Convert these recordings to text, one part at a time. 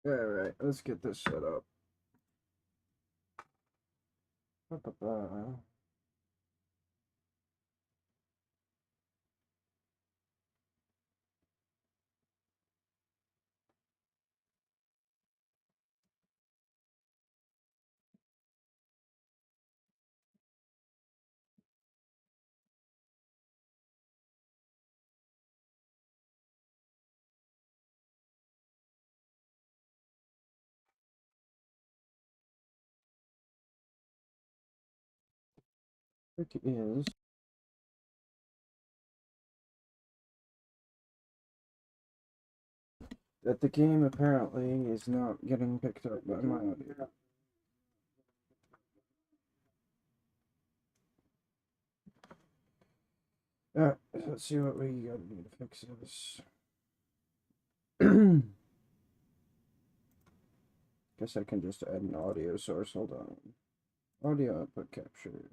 Alright, let's get this set up. Ba-ba-ba. Trick is that the game apparently is not getting picked up by my audio. Alright, let's see what we gotta do to fix this. Guess I can just add an audio source. Hold on. Audio output capture.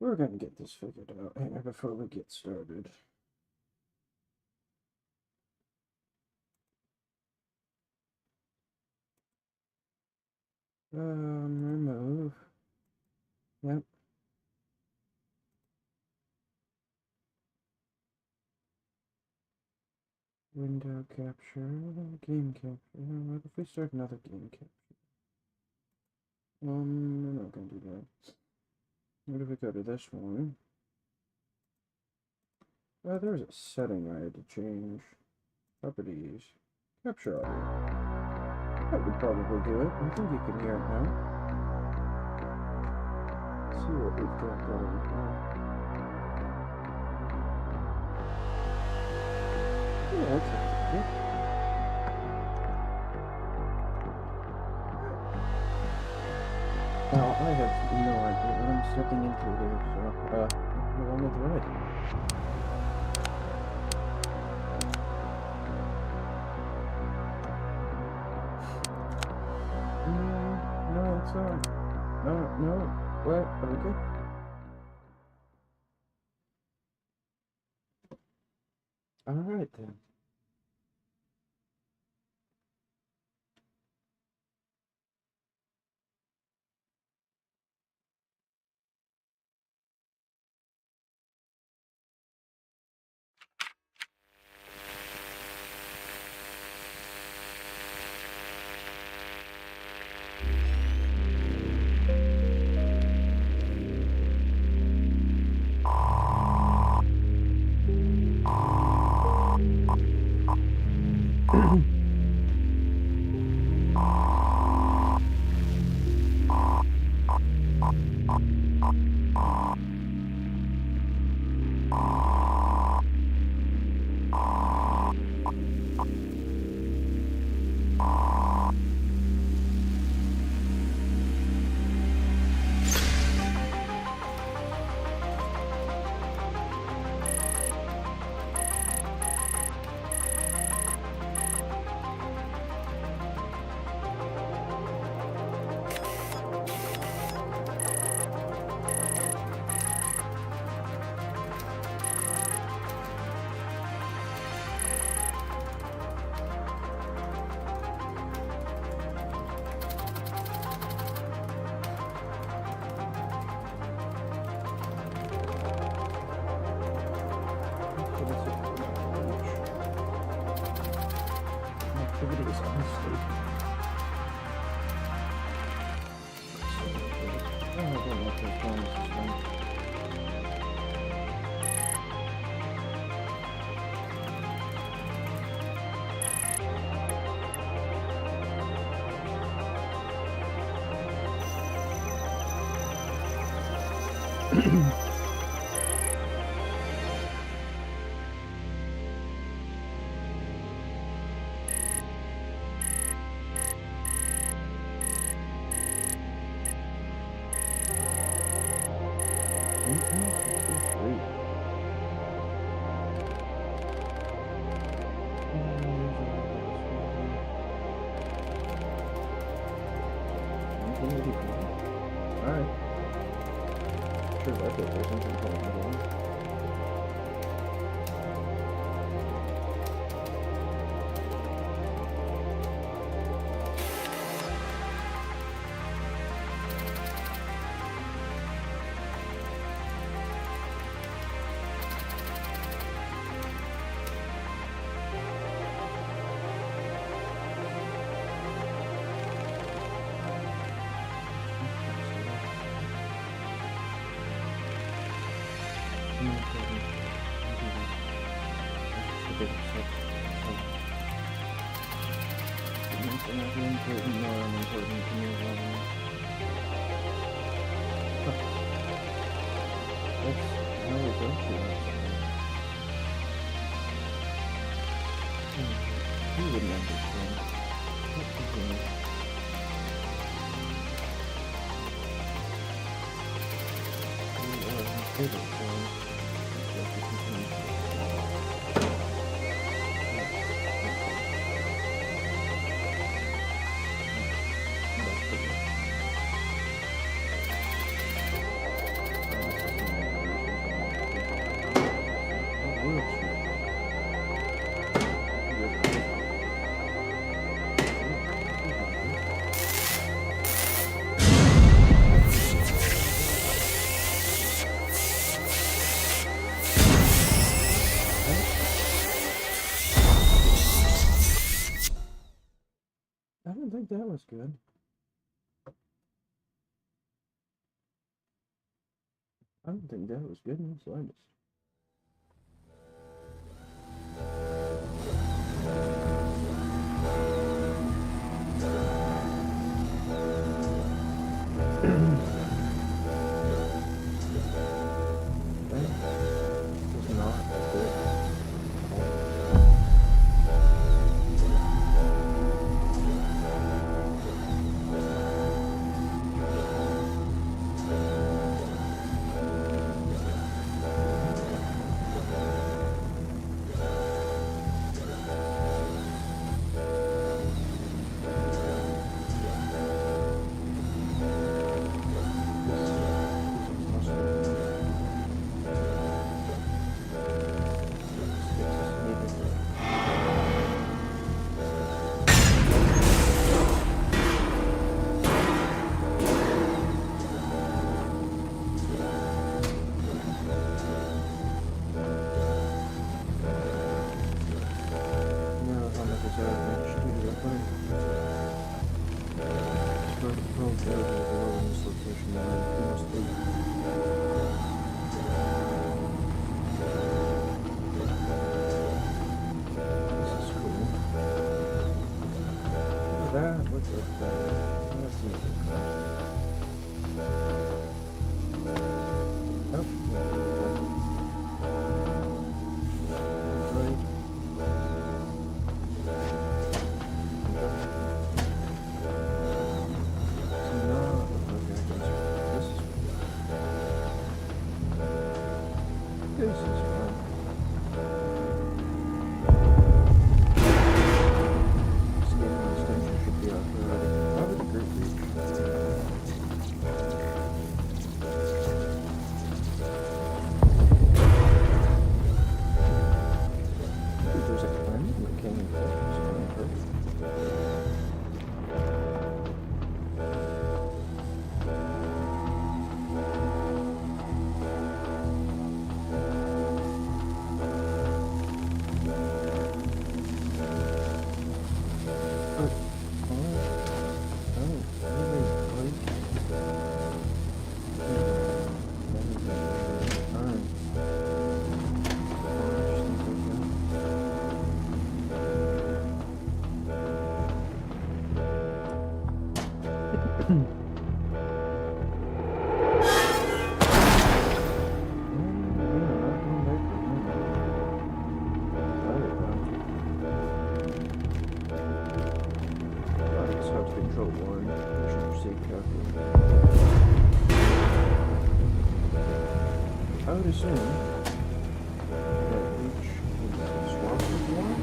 We're gonna get this figured out here before we get started. Remove. Yep. Window capture, game capture. What if we start another game capture? We're not gonna do that. What if we go to this one? There was a setting I had to change. Properties. Capture audio. That would probably do it. I think you can hear it now. Let's see what we've got going on. Yeah, that sounds good. Now, I have no idea what I'm stepping into here, so, go on with the ride. No, it's not. No, what? Are we good? Alright then. Activities on state. I don't know what they're doing this time. Great. Alright. Sure, that's it. There's something called the one. You wouldn't understand. I don't think that was good. I don't think that was good in the slightest. I would assume that each swap with one.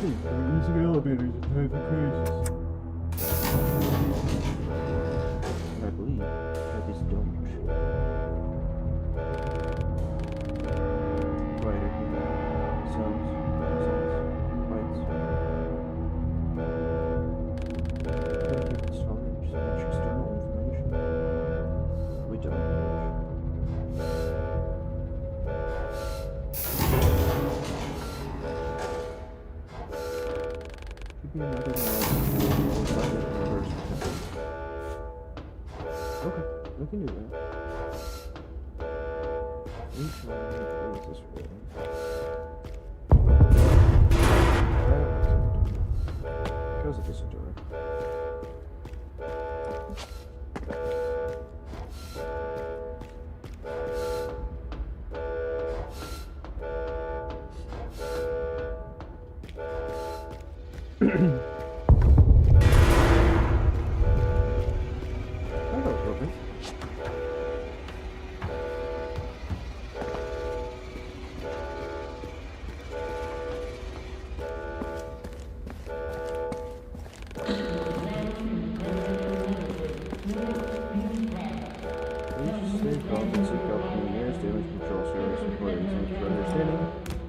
using elevators in times of crisis. And I believe that is don't. Quieter. Sounds. Lights. Dedicated storage so much external information. We don't know. Be another okay, we can do that. Each one is this rating. Feels like it's a door.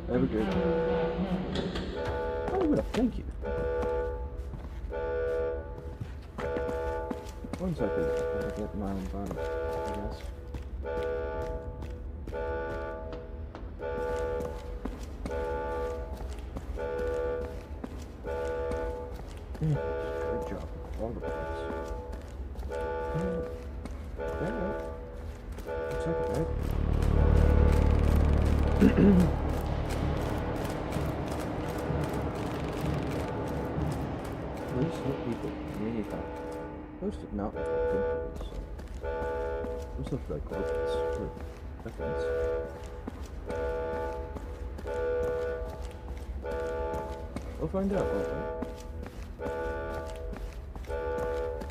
Have a good one. Oh, well, thank you. One second, I'll get my own bottom, I guess. Yeah, good job. All the points. Looks like it, right? Police help people community help. Posted not with good police. Those look like weapons or weapons. We'll find out, won't we?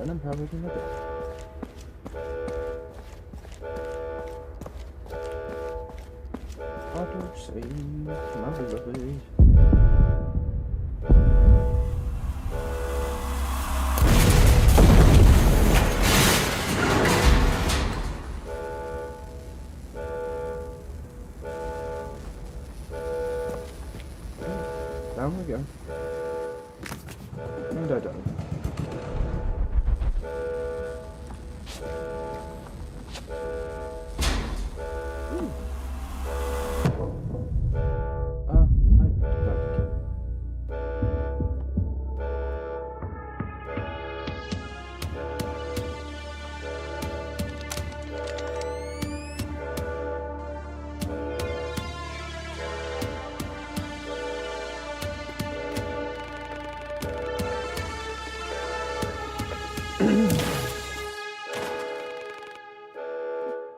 And I'm probably gonna die. Auto save my beloved. Down we go. And I died.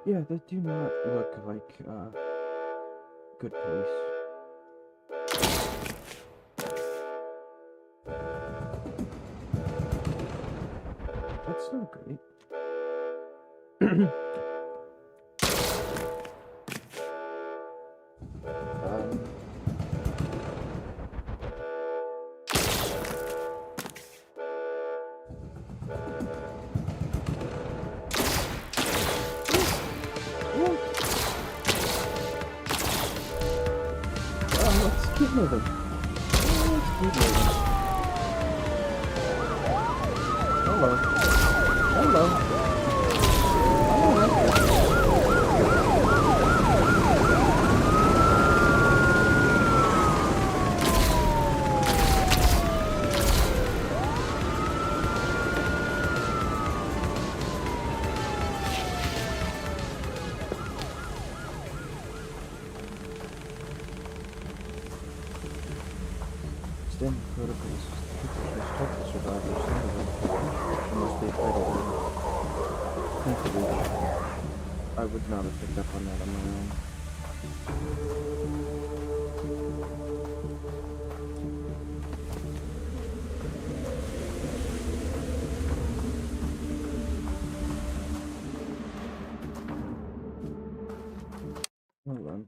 Yeah, they do not look like good police. That's not great. Keep moving. Let's keep moving. Hello. Hello. Standard protocols. Teachers help the survivors unless they fight alone. Thankfully, I would not have picked up on that on my own. Hold on.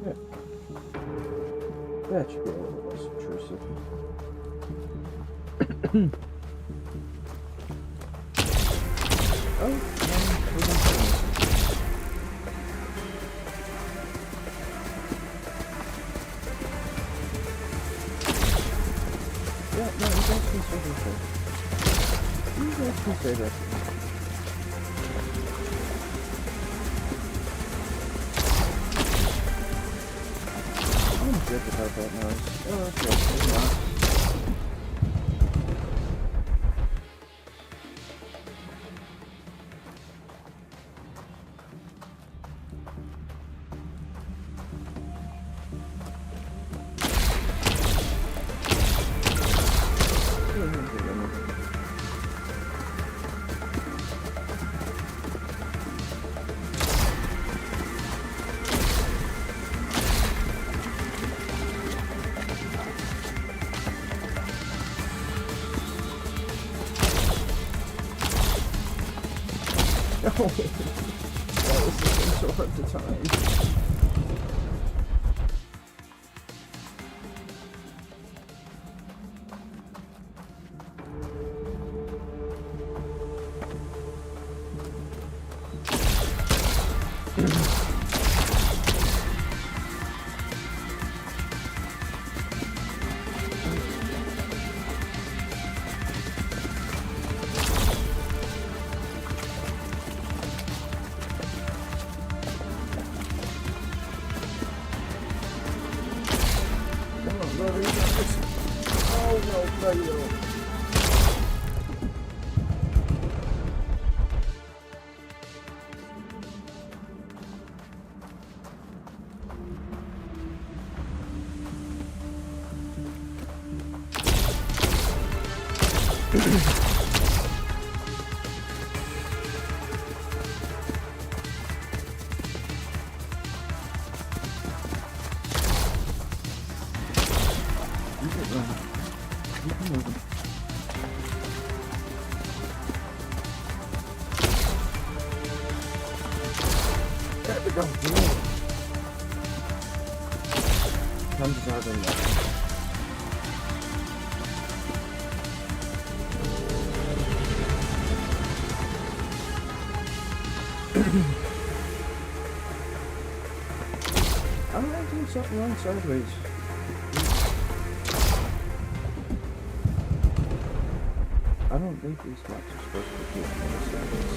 Yeah. That should be a little less intrusive. Oh, we're gonna try. Yeah, no, you guys can say that. You guys can say that. I'm good about that noise. Oh, okay, maybe not. No, that was taking so hard to time. Oh no, no you don't. There we go. Comes out in there. I'm gonna do something wrong sideways. I don't think these maps are supposed to be sideways.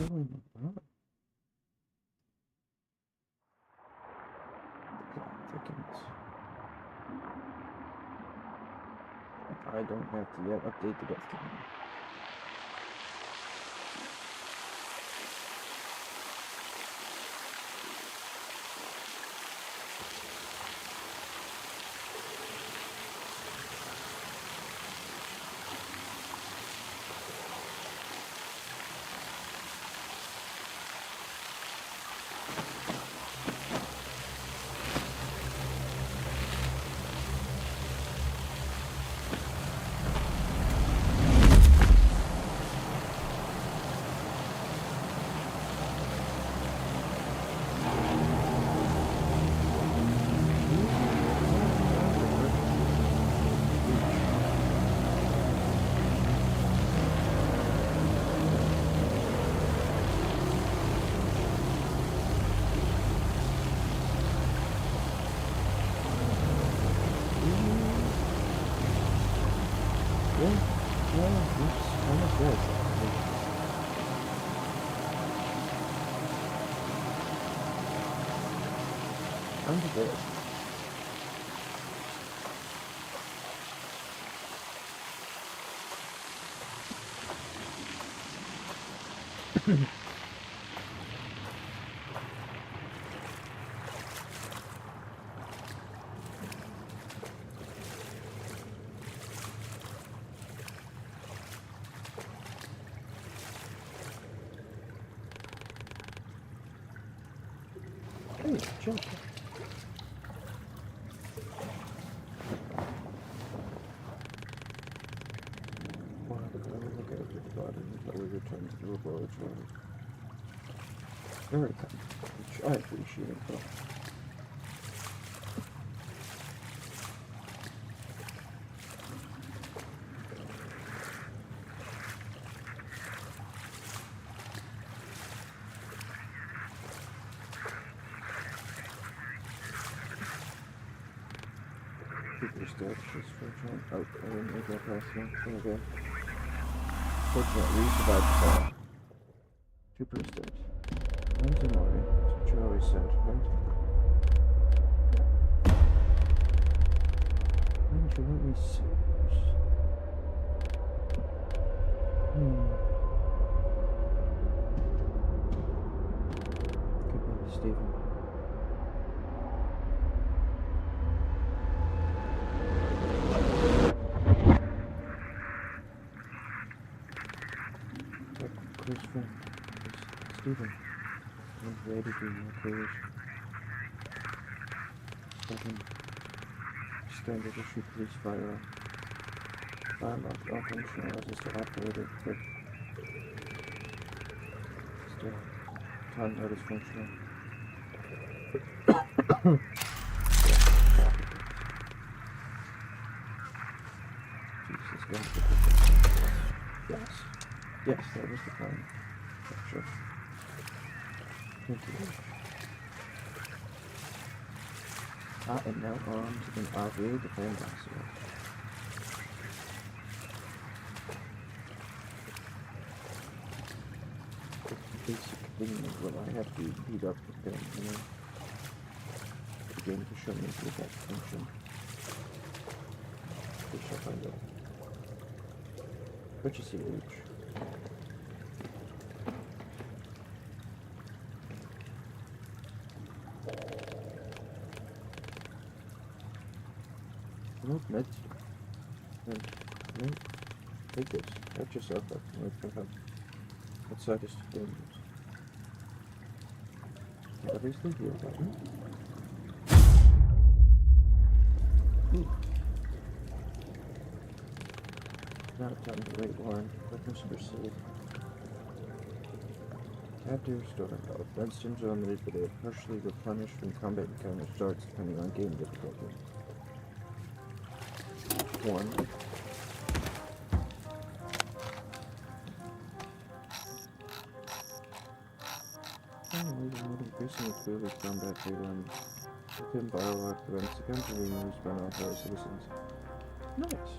going on? God thickens. I don't have to yet update the destiny. Under this. Hey, jump. Very kind, which I appreciate. Super steps just for a jump. Oh, I didn't make that past one. Okay. Fortunately, we survived the fall. Super steps. Wednesday morning. That's what you always said, right? Why don't you let me see? Goodbye, Stephen. Close friend. Stephen. I'm ready to do more courage. Second. Standard issue police firearm. Firelock all functional as is to operator, but still, time mode is functional. Jesus, God. Yes. Yes, that was the plan. Sure. Thank you. I am now armed and I will defend myself. Basic thing is what I have to beat up with them, you know. The game to show me the attack function. We shall find out. Purchasing reach. No meds. No. Take this. Catch yourself up. What side is the dangerous? Obviously heal button. Not time to wait one. Weapons are safe. Captive restore health. Red stims are limited, but they are partially replenished when combat encounter starts, depending on game difficulty. 1. Increasingly clearly combat data and within biolog prevents the gun from being used by non-fellow citizens. Nice.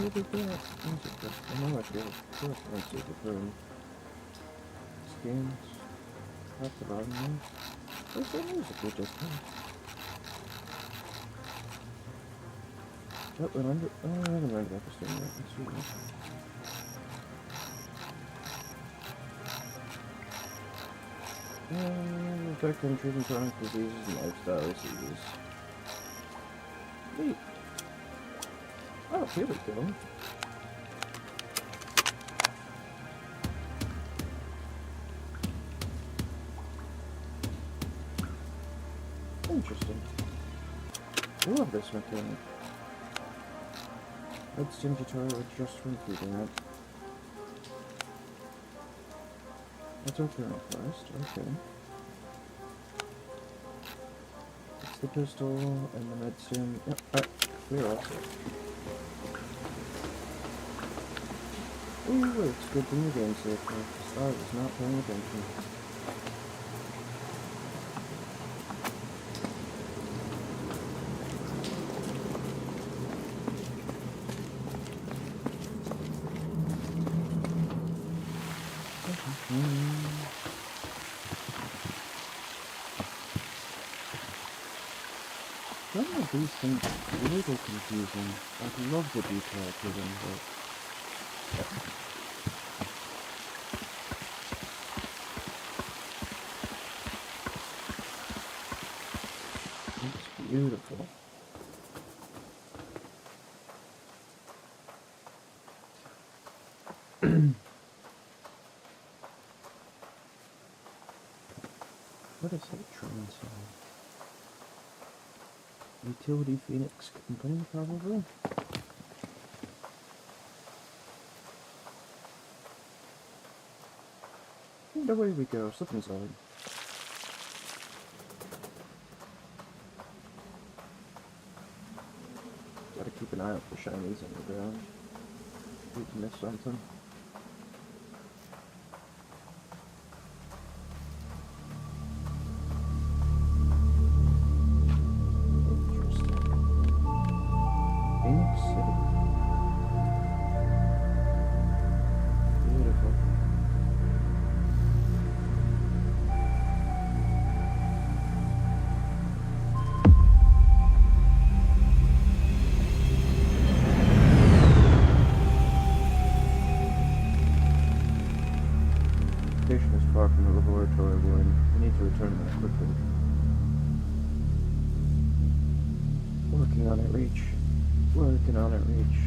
What is that? I know I feel let's see the room. Skins. That's the bottom one. Where's that music we just had? Oh, remember? Oh, I haven't learned about this thing yet. Let's see this. Affecting treating chronic diseases and lifestyle diseases. Neat. Oh, here we go. Interesting. I love this mechanic. Let's change tutorial just from keeping it. That's our current quest, okay. It's the pistol and the medicine. Yep, we're all set. Ooh, it's good thing the game's safe. I was not paying attention. Some of these things are a little confusing. I love the detail to them, but... It's beautiful. What is that train sign? Utility Phoenix Company, probably? And away we go, slip inside. Gotta keep an eye out for shinies on the ground. We can miss something. Far from the laboratory one. We need to return there quickly. Working on it, Reach. Working on it, Reach.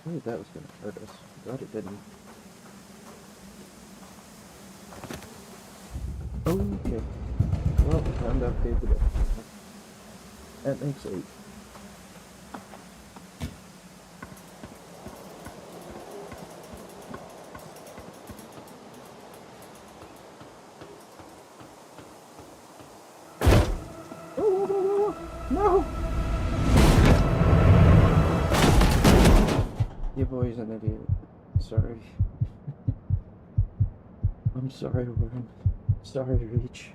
I knew that was going to hurt us. Glad it didn't. Okay. Well, time to update the day. That makes 8. Oh, no! Your boy's an idiot. Sorry. I'm sorry, Worm. Sorry, Reach.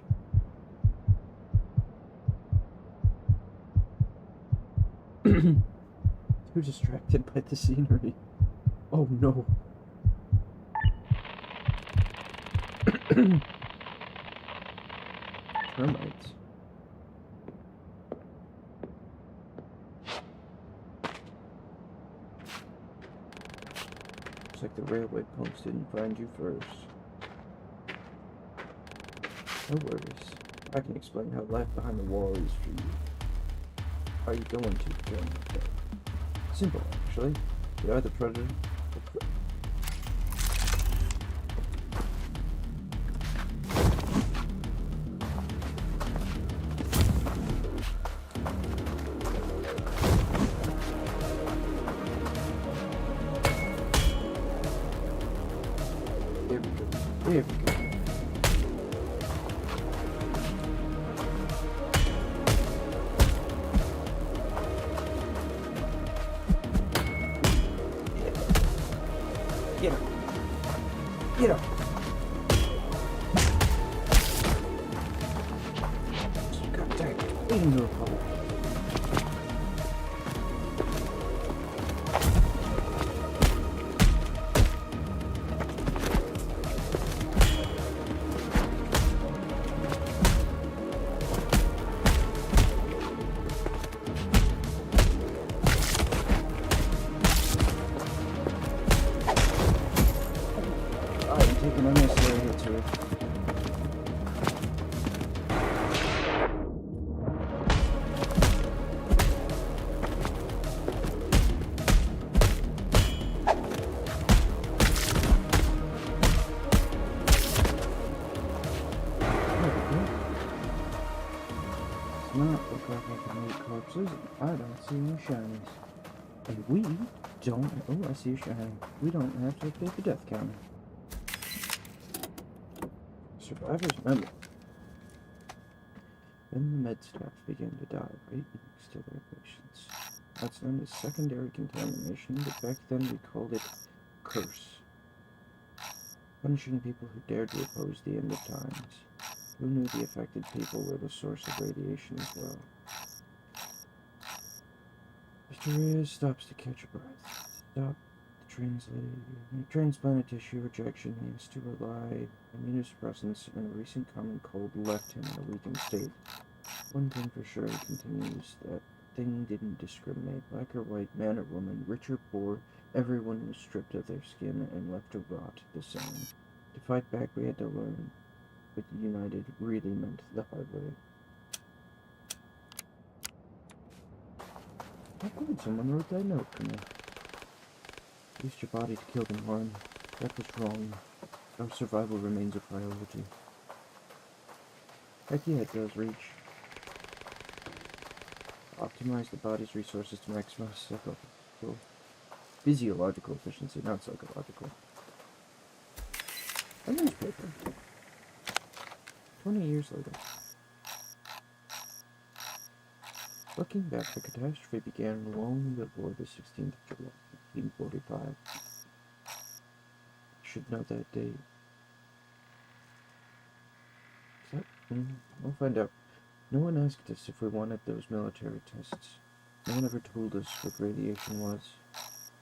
Too distracted by the scenery. Oh no. Termites. Looks like the railway post didn't find you first. No worries. I can explain how life behind the wall is for you. Are you going to join the club? Simple, actually. You are the predator. There we go. There we go. Get up. Get up. God dang it. Into a hole. I'm taking unnecessary hits here. Not look like I can eat corpses. I don't see any shinies. And we don't. Oh, I see a shiny. We don't have to update the death counter. Survivor's memo. Then the med staff began to die right next to their patients. That's known as secondary contamination, but back then we called it curse. Punishing people who dared to oppose the end of times. Who knew the affected people were the source of radiation as well? Victoria stops to catch a breath. Stop the transplanted tissue rejection. He has to rely on immunosuppressants, and a recent common cold left him in a weakened state. One thing for sure, he continues, that thing didn't discriminate. Black or white, man or woman, rich or poor, everyone was stripped of their skin and left to rot the same. To fight back, we had to learn. But united really meant the hard way. How good someone wrote that note for me. Used your body to kill them, Warren. That was wrong. Our survival remains a priority. Heck yeah, it does, Reach. Optimize the body's resources to maximize physiological efficiency, not psychological. A newspaper. 20 years later. Looking back, the catastrophe began long before the 16th of July, 1945. Should know that date. Is that? We'll find out. No one asked us if we wanted those military tests. No one ever told us what radiation was.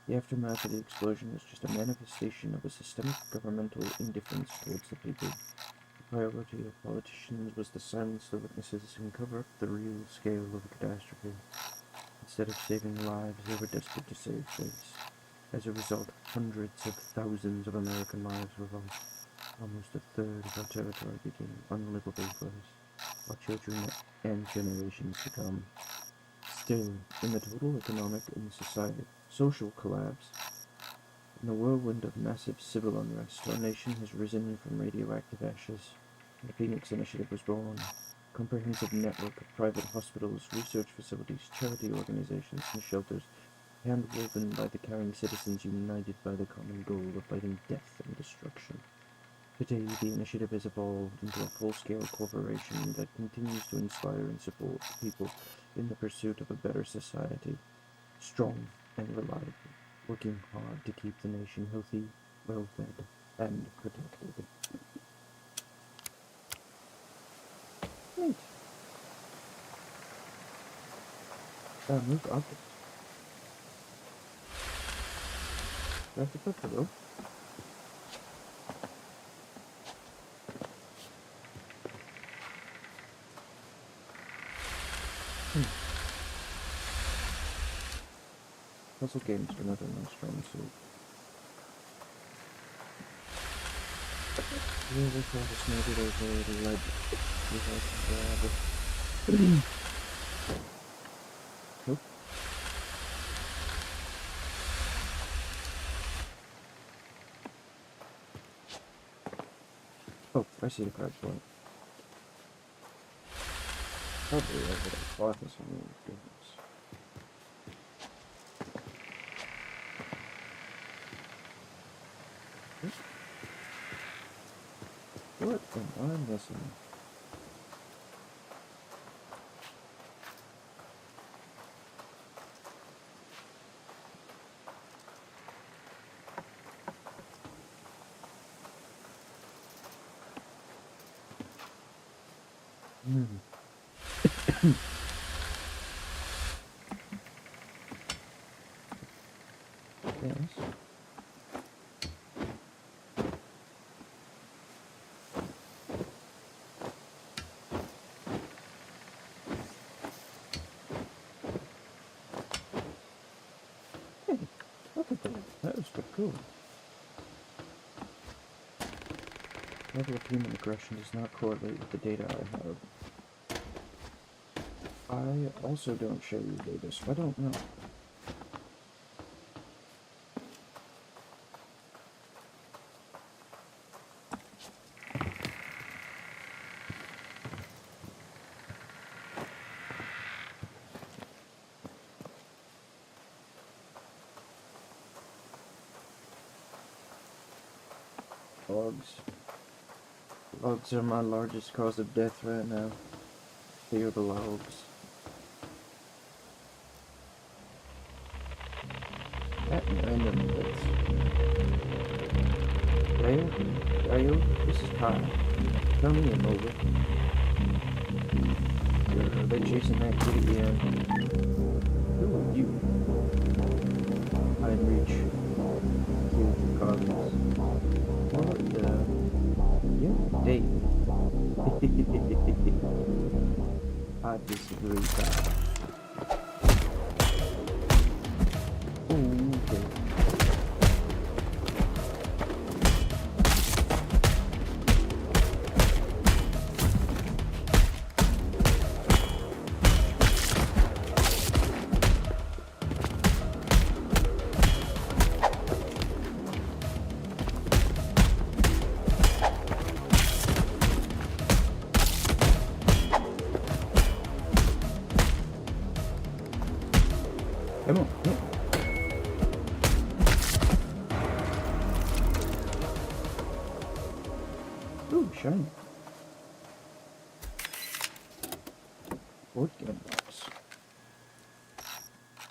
The aftermath of the explosion was just a manifestation of a systemic governmental indifference towards the people. The priority of politicians was to silence the witnesses and cover up the real scale of the catastrophe. Instead of saving lives, they were desperate to save face. As a result, hundreds of thousands of American lives were lost. Almost a third of our territory became unlivable for us, our children and generations to come. Still, in the total economic and social collapse, in the whirlwind of massive civil unrest, our nation has risen from radioactive ashes. The Phoenix Initiative was born, a comprehensive network of private hospitals, research facilities, charity organizations, and shelters, hand-woven by the caring citizens united by the common goal of fighting death and destruction. Today, the initiative has evolved into a full-scale corporation that continues to inspire and support people in the pursuit of a better society, strong and reliable, working hard to keep the nation healthy, well-fed, and protected. Right. Move up. That's a buffalo. Puzzle games are another my strong suit. Really try to sneak it over the ledge. See if I can grab it. Nope. Oh, I see the card point. Probably over there. Cloth is on the goodness. What am I missing? Yes. Hey, look at that. That was pretty cool. Level of human aggression does not correlate with the data I have. I also don't show you data, so I don't know. Logs. Logs are my largest cause of death right now. They are the logs. That random bits. Dale, this is Kyle. Tell me I'm over. Are they chasing that kitty again? Who are you? I'd reach. Kill the cosmos. What the? Yeah, Dave. I disagree, Kyle. Okay. Come on, come on. Ooh, shiny. Board game box.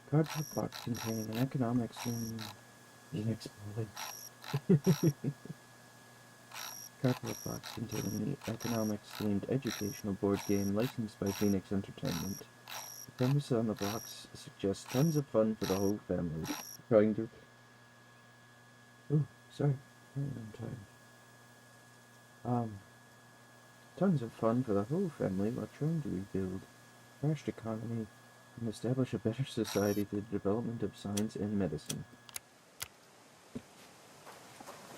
Cardboard box containing an economics and Cardboard box containing the economics-themed educational board game licensed by Phoenix Entertainment. The premise on the box suggests tons of fun for the whole family. Trying to... Ooh, sorry. I'm tired. Tons of fun for the whole family while trying to rebuild a crashed economy and establish a better society through the development of science and medicine.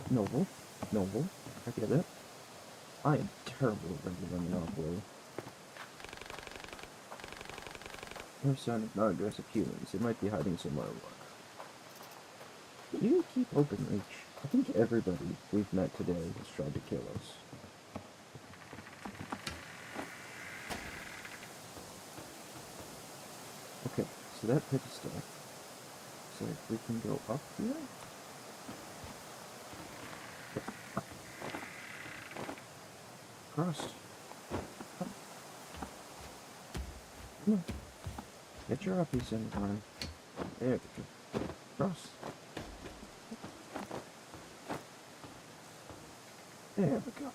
Noble. Noble. I get it. I am terrible at regular Monopoly. No sign of non-aggressive humans. They might be hiding somewhere. You keep open reach. I think everybody we've met today has tried to kill us. Okay, so that pit is still. So if we can go up here? Cross. Up. Come on. Get your uppies in time. There we go. Cross. There we go.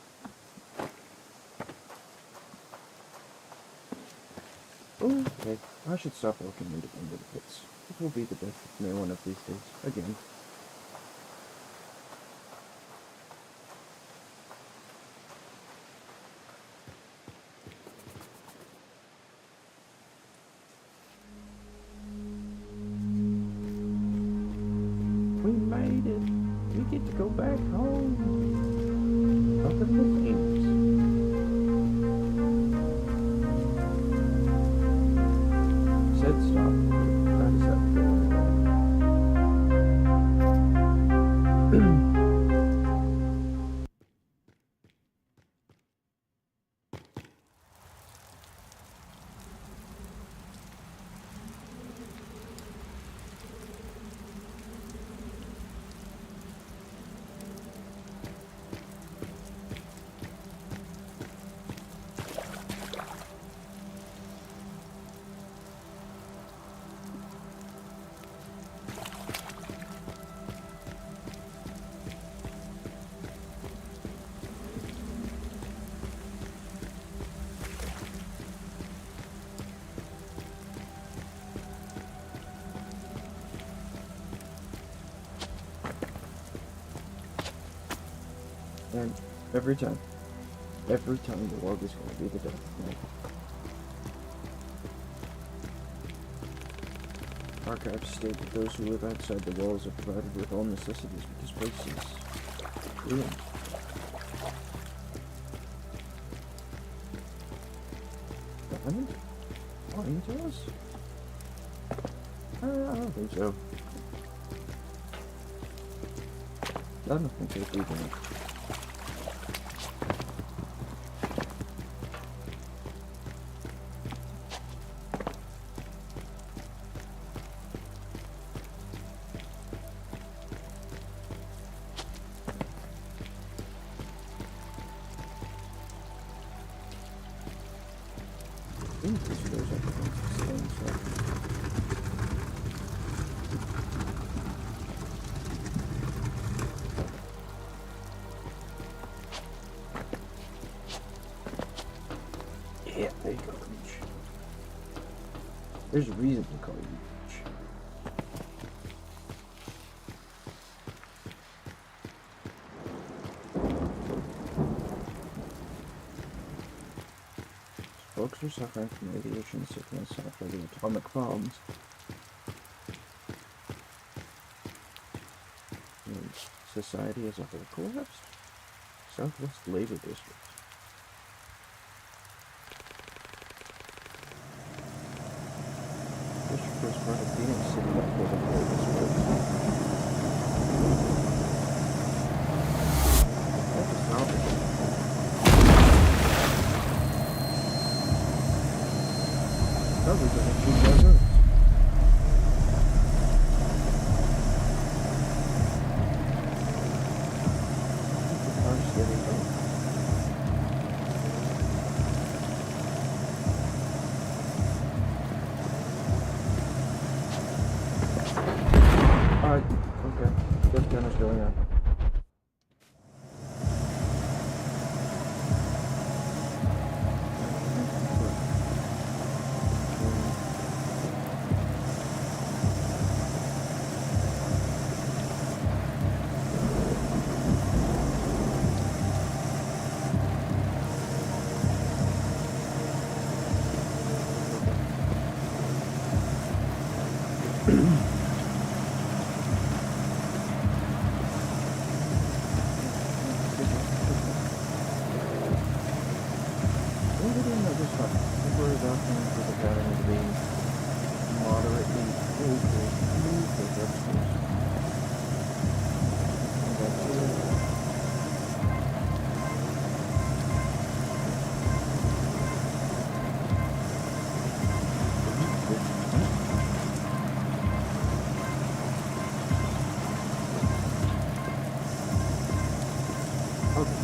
Okay, I should stop looking into the pits. This will be the death of me one of these days. Again. We made it! We get to go back home! Look at the flames. Said stop. How does that feel? And every time the world is going to be the death. Archives state that those who live outside the walls are provided with all necessities, but this place is ruined. Diamond? Lying to us? I don't think so. I don't think they're doing it. Yeah, there you go, Reach. There's a reason to call you Reach. Folks are suffering from radiation sickness after the atomic bombs. And society as a whole collapsed. Southwest Labor District. District was part of Phoenix City before the war was built. That is not probably going to choose those earths. Okay. Good tennis going on.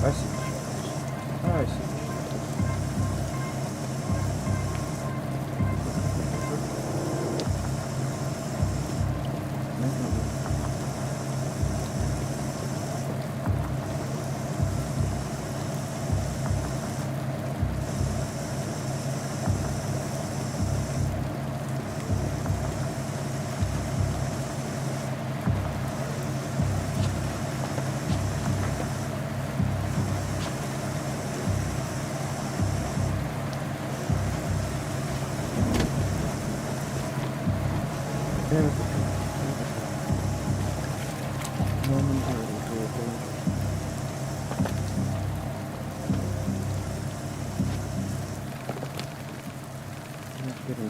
I see the shadows. I see the shadows.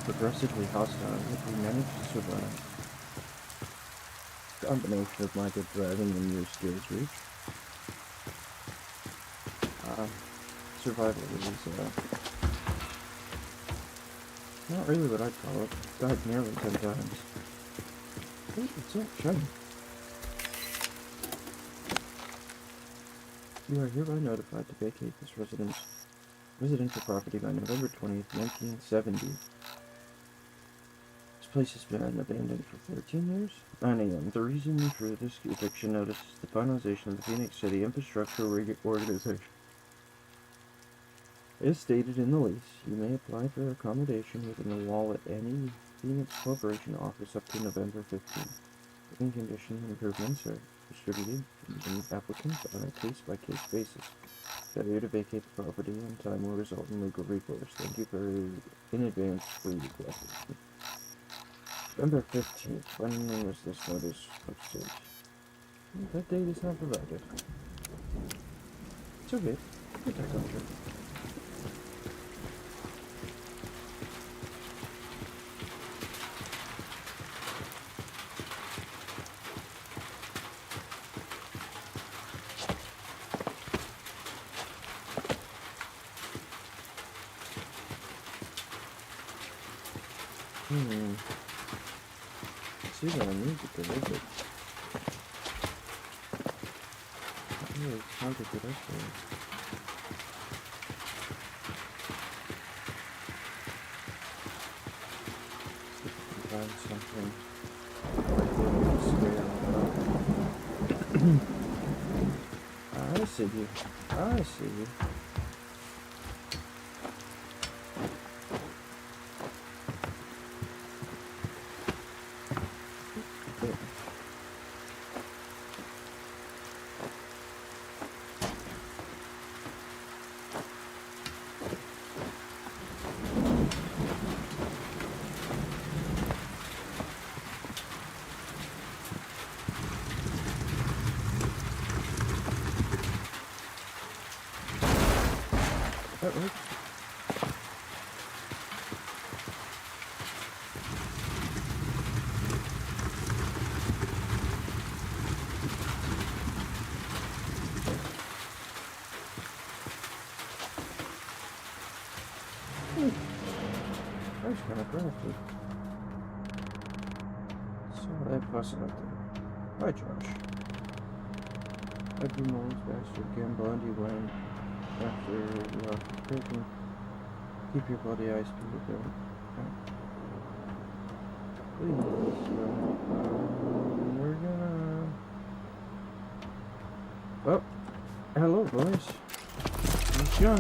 progressively hostile, yet we managed to survive. A combination of my good driving and your skills reach. Survival is, not really what I'd call it. Died nearly 10 times. Hey, what's up, shiny? You are hereby notified to vacate this residential property by November 20th, 1970. This place has been abandoned for 13 years. 9 a.m. The reason for this eviction notice is the finalization of the Phoenix City Infrastructure Organization. As stated in the lease, you may apply for accommodation within the wall at any Phoenix Corporation office up to November 15th. Living condition improvements are distributed using applicants on a case-by-case basis. Failure to vacate the property on time will result in legal recourse. Thank you in advance for your cooperation. November 15th. When was this notice posted? That date is not provided. It's okay. Get that contract. See that music a little bit. Oh, it's hard to get up there. See if we can find something. I see you. I see you. That works. That's kind of crafty. Saw that fussing up there. Hi, Josh. Every mole's bastard gamble when after cooking. Keep your bloody eyes peeled there. Please, we're gonna... Oh, hello, boys. It's John.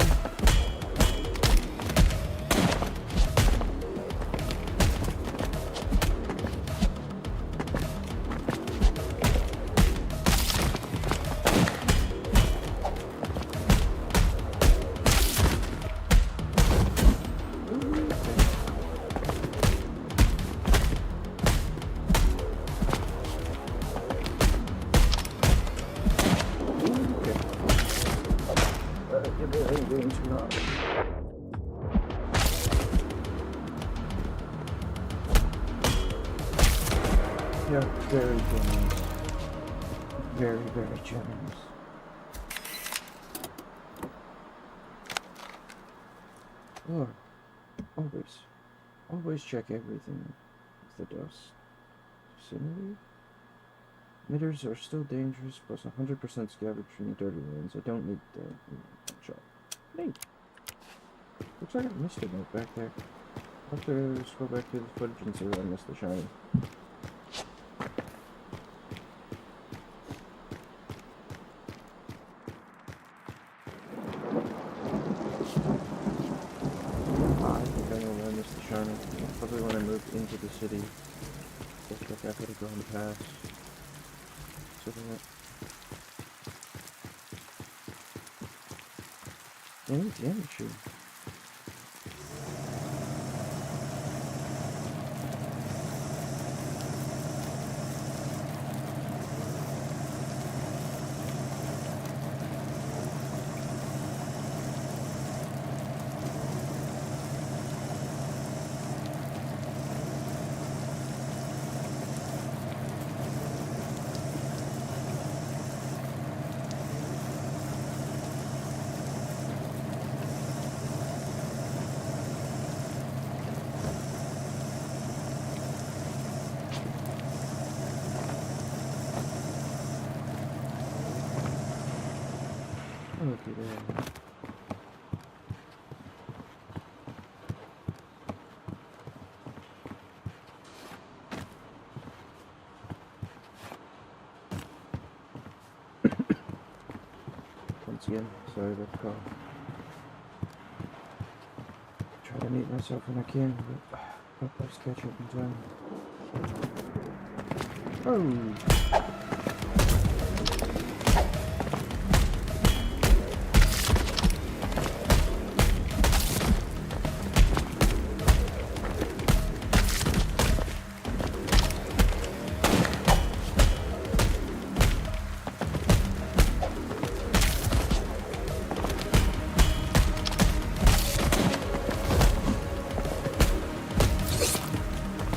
Yeah, very generous. Very, very generous. Look, always check everything with the dust. Vicinity? Emitters are still dangerous, plus 100% scavenged from the dirty lands. I don't need the shot. Hey! Looks like I missed a note back there. I'll have to scroll back through the footage and see where I missed the shiny. I think I know where I missed the shiny. Probably when I moved into the city. Looks like I could have gone past. So that... Any damage here. Oh, looky there. Once again, sorry about the call. Try to meet myself when I can, but hope I just catch up in time. Oh!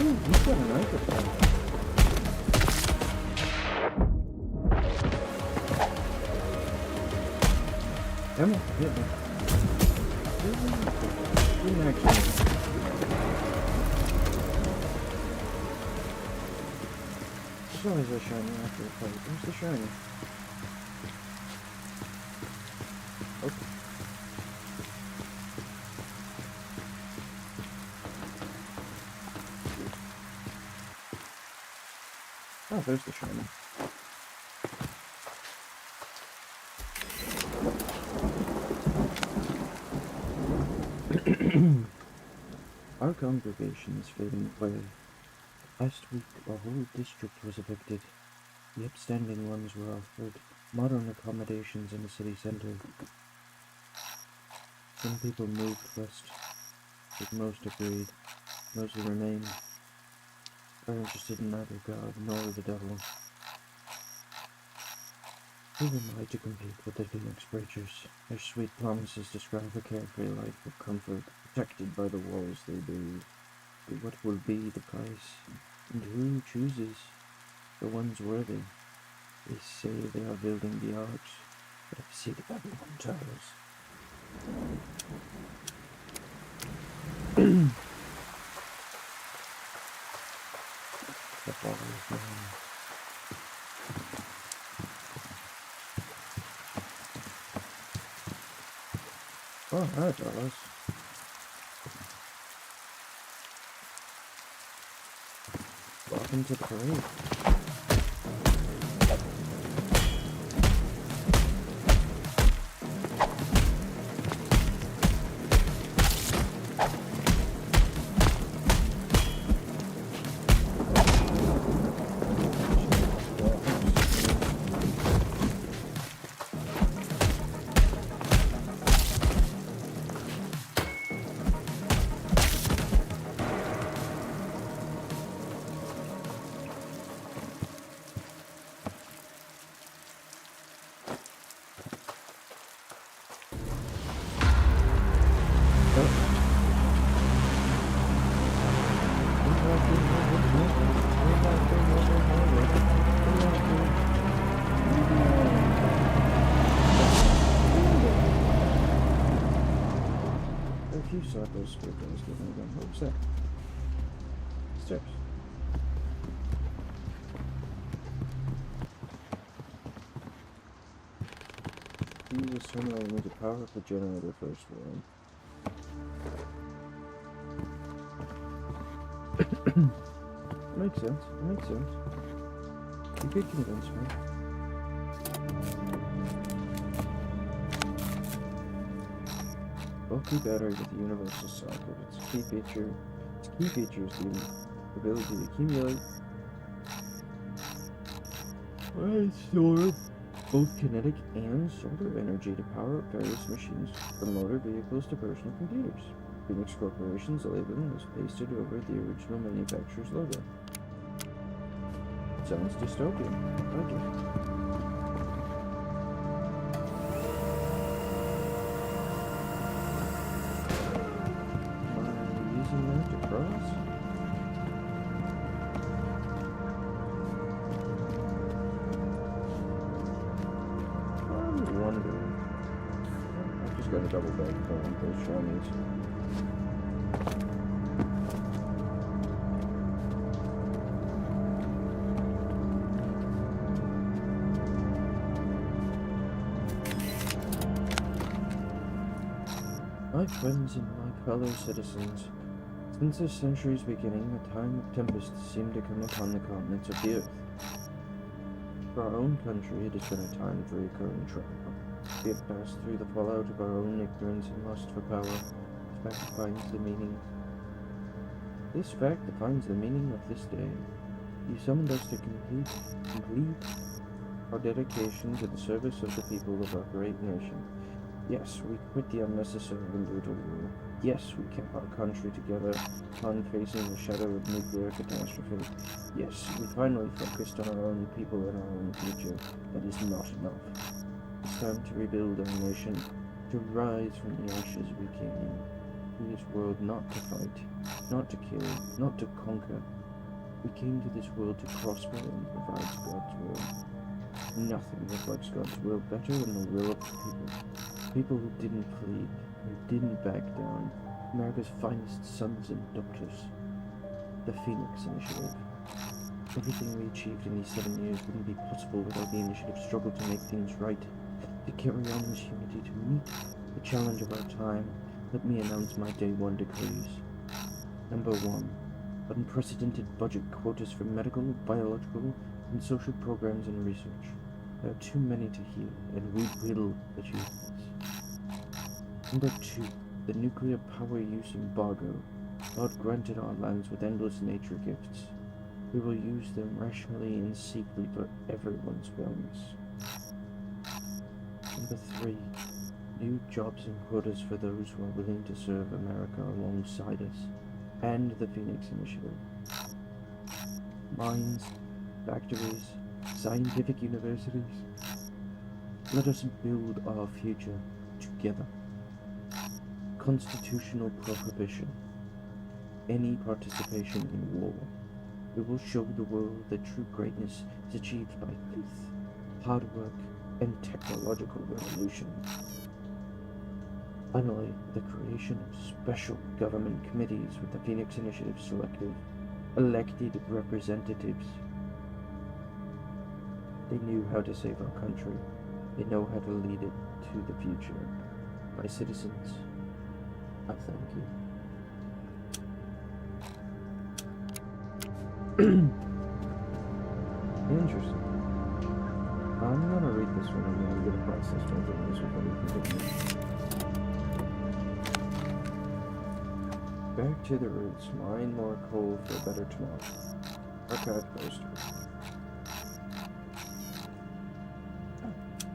Ooh, he's got a knife up there. Come on, hit me. Didn't actually. There's always a shiny after a fight. Where's the shiny? Okay. Oh, there's the shiny. Our congregation is fading away. Last week, a whole district was evicted. The upstanding ones were offered modern accommodations in the city center. Some people moved west, but most agreed. Those who remained are interested in neither God nor the devil. Who am I to compete with the Phoenix Preachers? Their sweet promises describe a carefree life of comfort, protected by the walls they build. But what will be the price? And who chooses the ones worthy? They say they are building the arch, but I see the Babylon towers. The fall is mine. Oh, hi, fellas. Welcome to the parade. You saw those spirit guys giving me them. What was that? Stairs. Use a terminal to power up the generator first one. Makes sense. Makes sense. You could convince me. Bulky battery with the universal socket. Its key feature is the ability to accumulate and store both kinetic and solar energy to power up various machines, from motor vehicles to personal computers. Phoenix Corporation's labeling was pasted over the original manufacturer's logo. Sounds dystopian. I like it. To cross? I'm wondering. I've just got a double bag full of those shinies. My friends and my fellow citizens, since the century's beginning, a time of tempest seemed to come upon the continents of the earth. For our own country, it has been a time of recurring trial. We have passed through the fallout of our own ignorance and lust for power. This fact defines the meaning. This fact defines the meaning of this day. You summoned us to complete our dedication to the service of the people of our great nation. Yes, we quit the unnecessary and brutal war. Yes, we kept our country together upon facing the shadow of nuclear catastrophe. Yes, we finally focused on our own people and our own future. That is not enough. It's time to rebuild our nation, to rise from the ashes we came in. To this world not to fight, not to kill, not to conquer. We came to this world to prosper and provide God's will. Nothing reflects God's will better than the will of the people. People who didn't plead, who didn't back down. America's finest sons and daughters. The Phoenix Initiative. Everything we achieved in these 7 years wouldn't be possible without the initiative's struggle to make things right. To carry on this unity, to meet the challenge of our time, let me announce my Day 1 decrees. Number 1. Unprecedented budget quotas for medical, biological, and social programs and research. There are too many to heal, and we will achieve this. Number 2. The nuclear power use embargo. God granted our lands with endless nature gifts. We will use them rationally and safely for everyone's wellness. Number 3. New jobs and quotas for those who are willing to serve America alongside us and the Phoenix Initiative. Mines, factories, scientific universities. Let us build our future together. Constitutional prohibition. Any participation in war. We will show the world that true greatness is achieved by faith, hard work, and technological revolution. Finally, the creation of special government committees with the Phoenix Initiative elected representatives. They knew how to save our country. They know how to lead it to the future. My citizens, I thank you. Interesting. I'm gonna read this one and I'm gonna process my videos before we continue. Back to the roots. Mine more coal for a better tomorrow. Archive poster.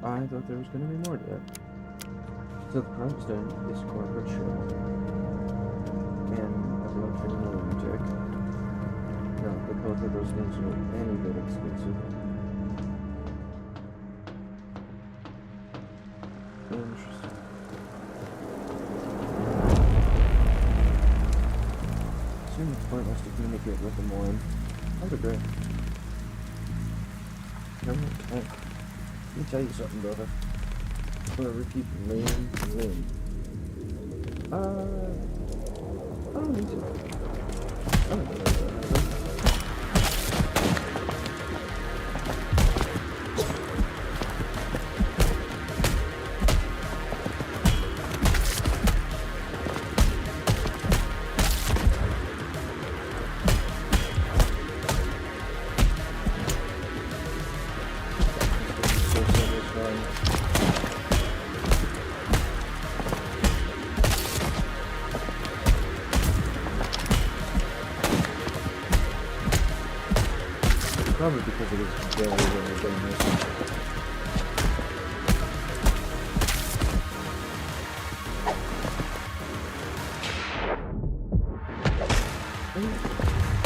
I thought there was gonna be more to that. So the president is corporate shell. And a blood for lunatic. No, but both of those things are any bit expensive. Interesting. Assume it's pointless to communicate with them more. I would agree. Let me tell you something, brother. I'm gonna repeat Lynn. I don't need to. I don't know that. Probably because it is very, very nice.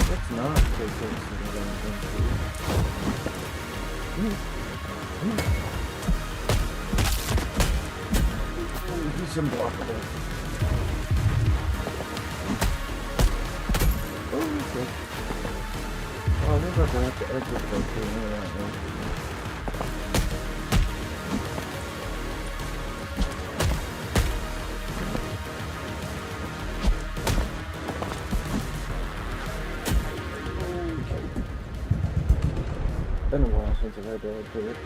Let's not take things to the He's unblockable. Oh, okay. Oh, we're about to have to exit that thing right now. Okay. Been a while since I've had to do it.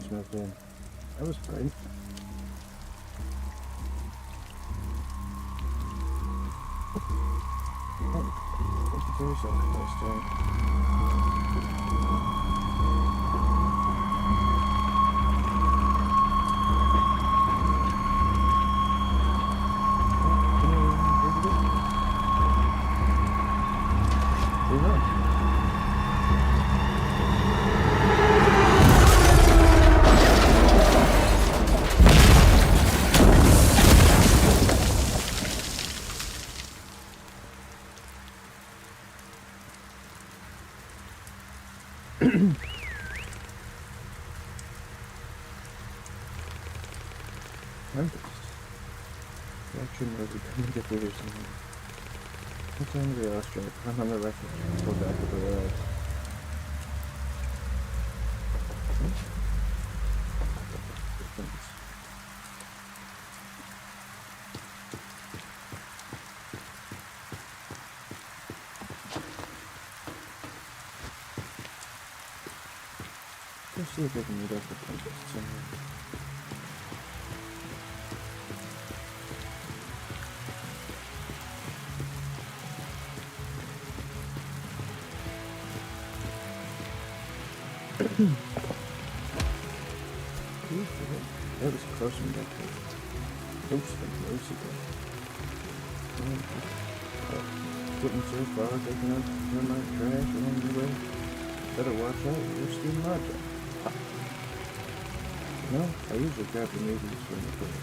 snuck in. That was great. Hey, take it to yourself this time. Action movie, comedic video something. What time is the Australia? I'm on the left, go back to the right. Let's see if we can meet up with them somewhere. That was a close one back there. Close ago. Getting so far, taking up termite trash along the way. Better watch out, you're stealing my job. No, I usually grab the newbies from the foot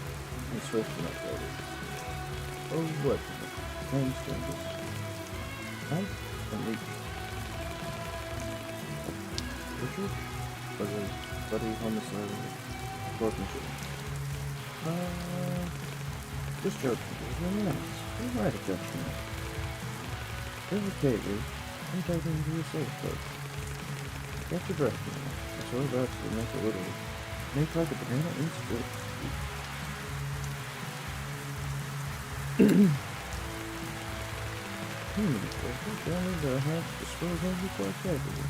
and switch them up later. Oh, what? Thanks, strangers. Hi, I'm Richard. Richard? Buddy homicide workmanship. Just joking. You're nice. You're right at judging me. It's okay, Ruth. I'm talking to you safe, folks. Catch your breath, you know. It's all about to make a little. Make like a banana and split. Down in the house, dispose of before casualty.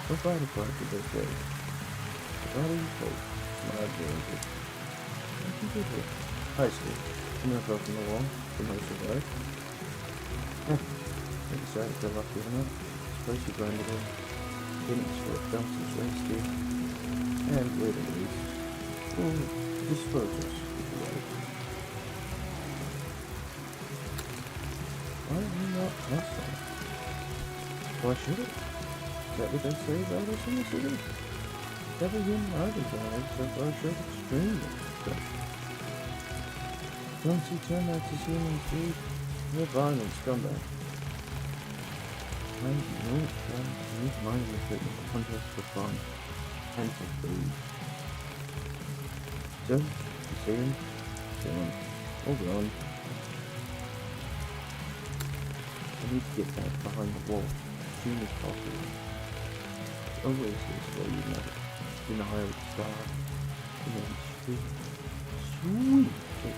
What body part did they say? The body is cold. My danger. What you did here? High school. I'm not off from the wall. For most of life. I decided to lock you up. This place you grinded in. Didn't sweat dumps and swing steep. And wait at least. Well, dispose us, if you like. Why are you not hostile? Why should it? Is that what they say about us in the city? Everything I've desired so far shows extremely special. Once you turn out to human food, you're violent scumbag. I know it's fun to use mine with it in contest for fun and for food. So, you see him? Hold on. I need to get back behind the wall as soon as possible. It's always this way, you know. Denial of star. And then sweet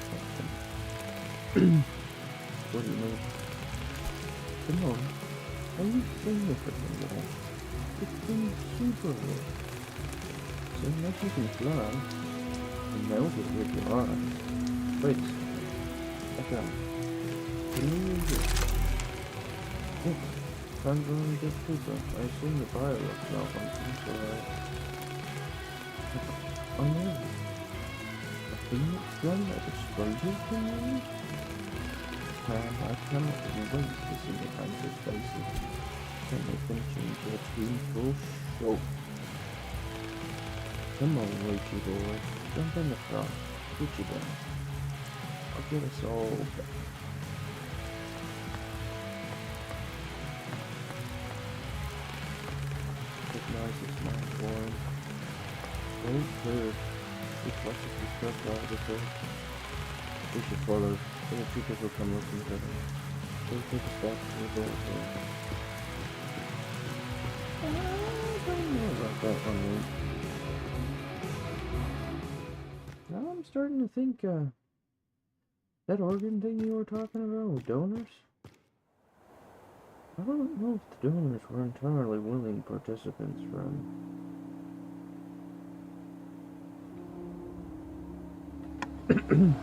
something. What do you mean? Come on. Are you seeing this at the wall? It's been super rich. So unless you can fly, and melt it with your arms. Wait a second. I got it. Can you use it? Yes. Time's only just super. I assume the fire looks malfunction, so oh no. A phoenix gun that explodes can use? I cannot wait to see the hunters' faces. Can they finishing their team for sure? Come on, Wakey boy. Jump in the front. Get you down. I'll get us all back. Recognize this man's warm. Very clear. Reflected the stuff out before. We should follow. So the troopers will come looking for them. They'll take us back to the door. I don't know about that one, Luke. Now I'm starting to think, that organ thing you were talking about with donors? I don't know if the donors were entirely willing participants from Welcome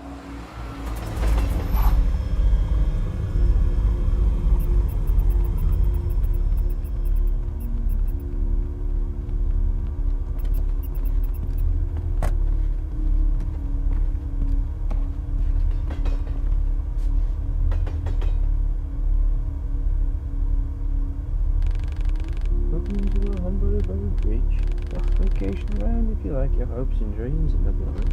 to a humble abode, Bridge. Best vacation around if you like your hopes and dreams in the building.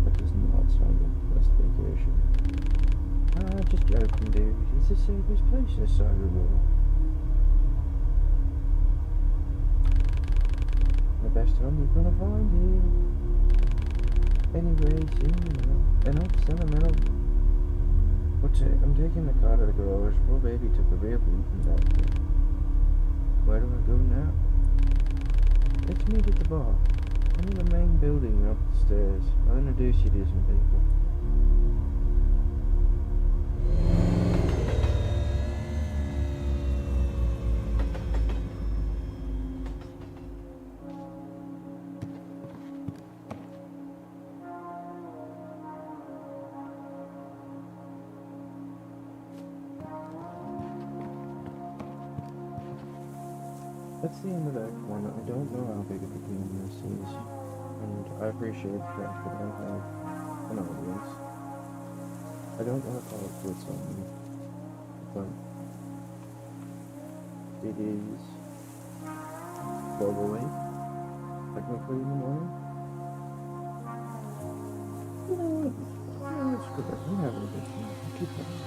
That does not sound like the best vacation. Just joking, dude. It's the safest place this side of the world. The best home you're gonna find here. Anyways, enough sentimental. What's it? I'm taking the car to the garage. Poor baby took a real beating back there. Where do I go now? Let's meet at the bar. I'm in the main building up the stairs. I'll introduce you to some people. That's the end of Act 1. I don't know how big of a game this is, and I appreciate the fact that I have an audience. I don't want to call it quits on me, but it is 12:08, technically in the morning. You know what? Let's go back. I'm having a good time. Keep going.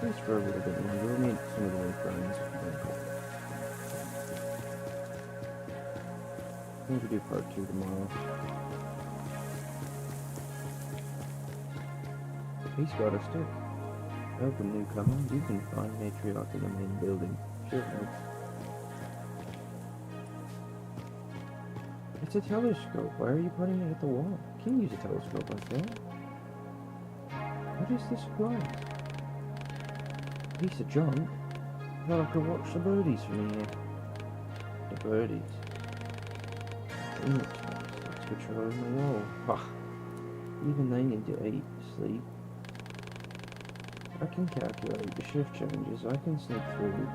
Just for a little bit longer. We'll meet some of the new friends. Maybe do part 2 tomorrow. He's got a stick. Open newcomer, you can find Matriarch in the main building. Sure. It's a telescope. Why are you putting it at the wall? You can't use a telescope like that. What is this glass? Piece of junk? I thought I could watch the birdies from here. The birdies. It's patrolling the wall. Ah, even they need to eat, sleep. I can calculate the shift changes. I can sneak through.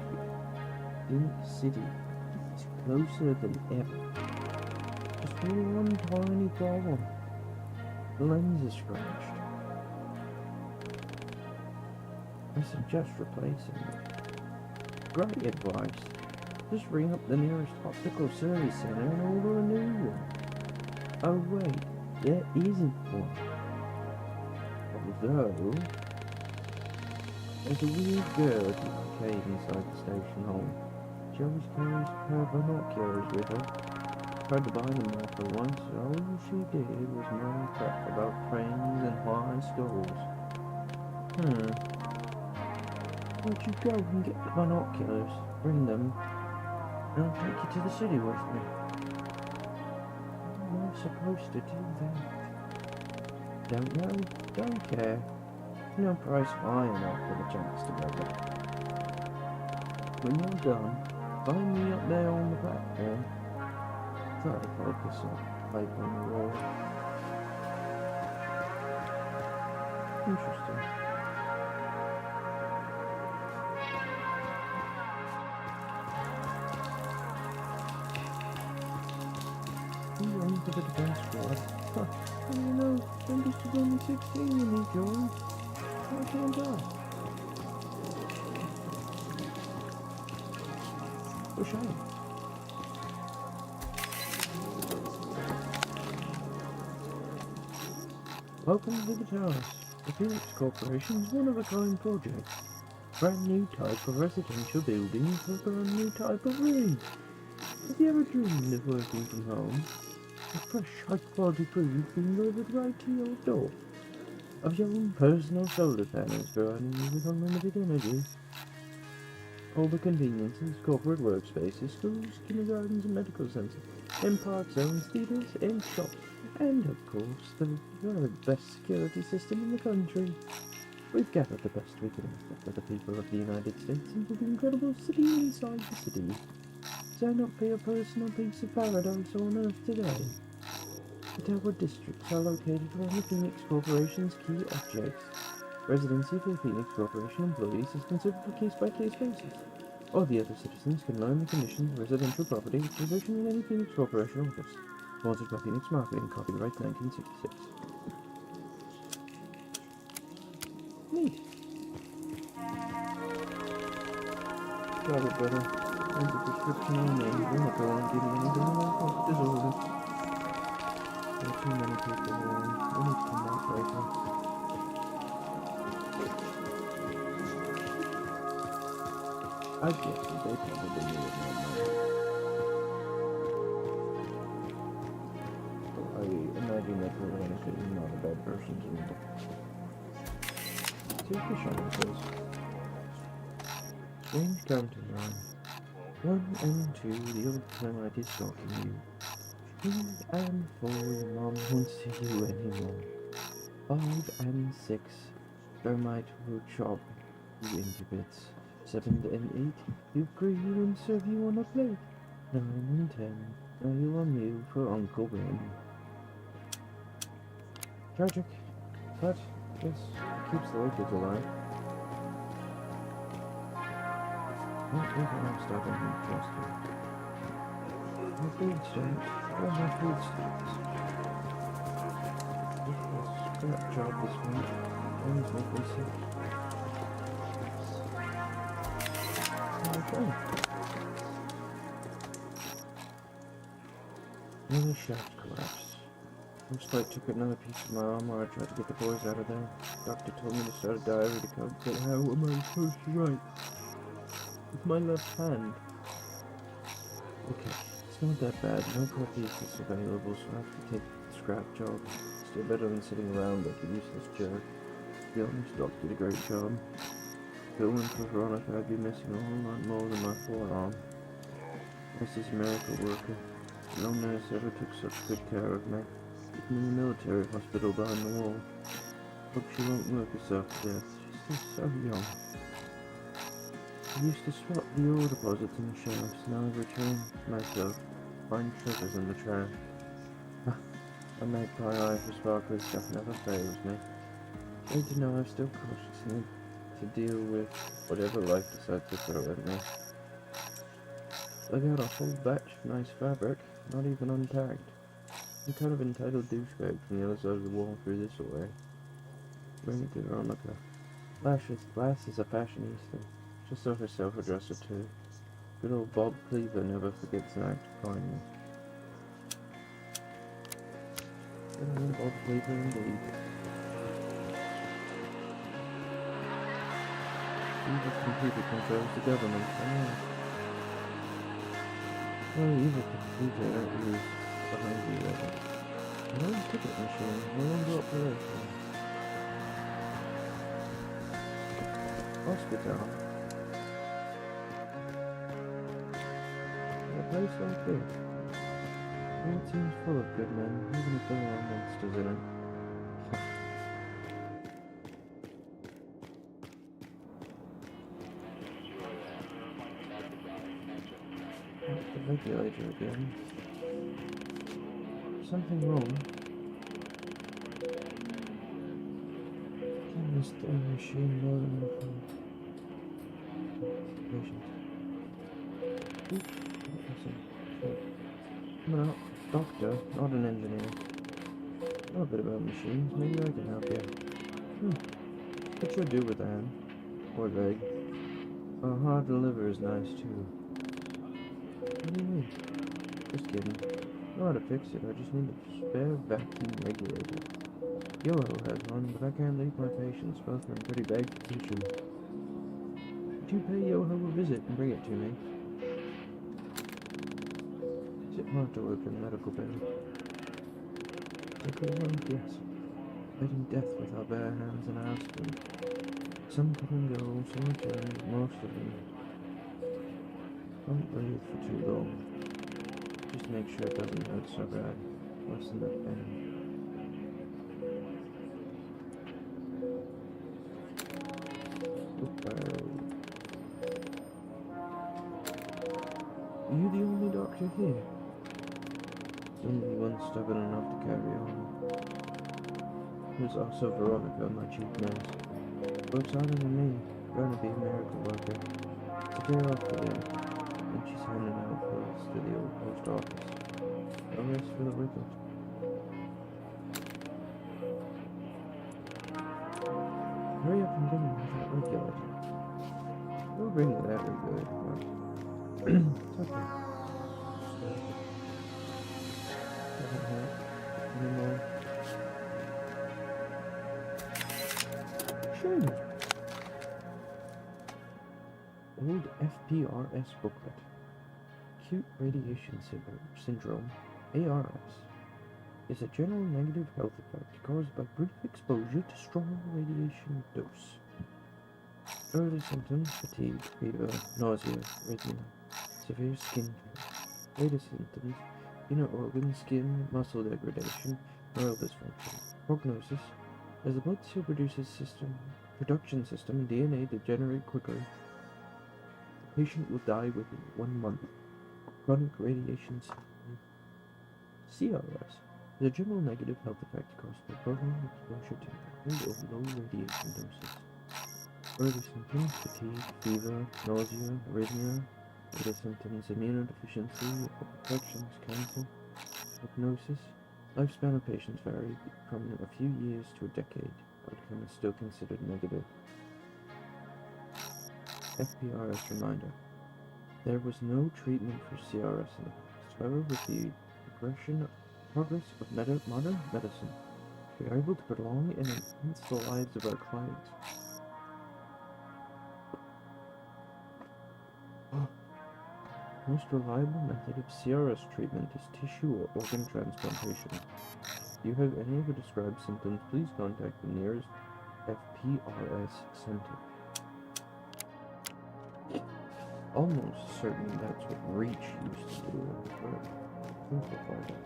Ink City is closer than ever. Just one tiny problem. The lens is scratched. I suggest replacing it. Great advice. Just ring up the nearest optical service center and order a new one. Oh wait, there isn't one. Although, there's a weird girl at the arcade inside the station hall. She always carries her binoculars with her. Tried to buy them off her once, all she did was moan crap about trains and high schools. Why don't you go and get the binoculars, bring them, and I'll take you to the city with me. How am I supposed to do that? Don't know, don't care. No price high enough for the chance to go there. When you're done, find me up there on the platform. Try to focus on pipe on the wall. Interesting. You run for the defense squad. Huh. You know, youngest is only 16 when he joined. Why can't I? For shame. Welcome to the Towers. The Phoenix Corporation's one-of-a-kind project. Brand new type of residential building for a brand new type of room. Have you ever dreamed of working from home? A fresh, high-quality food being delivered right to your door. Of your own personal solar panels providing you with unlimited energy. All the conveniences, corporate workspaces, schools, kindergartens and medical centers, and park zones, theaters, and shops. And of course, the very best security system in the country. We've gathered the best we can offer for the people of the United States into the incredible city inside the city. Sign up for your personal piece of paradise on Earth today. The Tower districts are located around the Phoenix Corporation's key objects. Residency for the Phoenix Corporation employees is considered a case-by-case basis. All the other citizens can learn the conditions of residential property with provision in any Phoenix Corporation office. Sponsored by Phoenix Marketing, copyright 1966. Neat. Got it, brother. Read the prescription only. You're not going to give me anything about disorder. There are too many people around. We need to come back later. I guess they probably knew it not now. So I imagine that we're going to say not a bad person to me. See if the shaman says. Strange counting line. 1 and 2, the old playwright is stalking you. 3 and 4, your mom won't see you anymore. 5 and 6, thermite will chop you into bits. 7 and 8, he'll grill you and serve you on a plate. 9 and 10, now you're a meal for Uncle Ben. Tragic, but yes, it keeps the locals alive. Not even I'm starting to trust you. My food stamps. All my food stamps. This was a scrap job this week. Always make me sick. Okay. Many shaft collapsed. Looks like took another piece of my arm while I tried to get the boys out of there. Doctor told me to start a diary to count, but how am I supposed to write? With my left hand. Okay, it's not that bad. No prosthesis available, so I have to take the scrap job. Still better than sitting around like a useless jerk. To be honest, Doc did a great job. If it weren't for Veronica, I'd be missing a whole lot more than my forearm. Mrs. Miracle Worker. No nurse ever took such good care of me. Kept me in the military hospital behind the wall. Hope she won't work herself to death. She's still so young. I used to swap the oil deposits in the shelves. Now I've returned myself. Find treasures in the trash. My magpie eye for sparkly stuff never fails me. Good to know I'm still cautious and to deal with whatever life decides to throw at me. I got a whole batch of nice fabric, not even untagged. Some kind of entitled douchebag from the other side of the wall threw this away. Bring it to Veronica. Lass is a fashionista. She'll sell herself a dresser too. Good old Bob Cleaver never forgets an act of kindness. Good old Bob Cleaver indeed. Evil computer controls the government. Evil computer is behind you there. No ticket machine, no longer operational. Hospital. A place like this. It seems full of good men, even if there are monsters in it. The regulator again. Something wrong. Can this damn machine learn from patients? Oops, I'm an doctor, not an engineer. Know a bit about machines, maybe I can help you. What should I do with a hand? Or leg? A hard liver is nice too. What do you mean? Just kidding. I know how to fix it, I just need a spare vacuum regulator. Yoho has one, but I can't leave my patients both in a pretty bad condition. Would you pay Yoho a visit and bring it to me? Is it hard to open a medical bill? Take a look, yes. Fighting death with our bare hands and our husband. Some come and go, some return, most of them. Don't breathe for too long. Just make sure it doesn't hurt so bad. Worse than that pain. Are you the only doctor here? only one stubborn enough to carry on. There's also Veronica, my chief nurse. Works harder than me, trying to be a miracle worker. It's a day off today, and she's handing out bills to the old post office. No rest for the wicked. Hurry up and bring me that regulator. We'll bring you that regulator, but it's okay. Doesn't hurt anymore. Sure. Old FPRS booklet. Acute radiation syndrome, ARS, is a general negative health effect caused by brief exposure to strong radiation dose. Early symptoms: fatigue, fever, nausea, arrhythmia, severe skin pain. Later symptoms: inner organ, skin, muscle degradation, neural dysfunction. Prognosis: as the blood cell production system and DNA degenerate quickly, the patient will die within 1 month. Chronic radiation syndrome, CRS, is a general negative health effect caused by prolonged exposure to high or low radiation doses. Early symptoms: fatigue, fever, nausea, arrhythmia. Later symptoms: immunodeficiency, infections, cancer. Prognosis: lifespan of patients vary from a few years to a decade. Outcome is still considered negative. FPRS reminder: there was no treatment for CRS in the past. However, with the progress of modern medicine, we are able to prolong and enhance the lives of our clients. The most reliable method of CRS treatment is tissue or organ transplantation. If you have any of the described symptoms, please contact the nearest FPRS center. Almost certain that's what Reach used to do, but simplify that.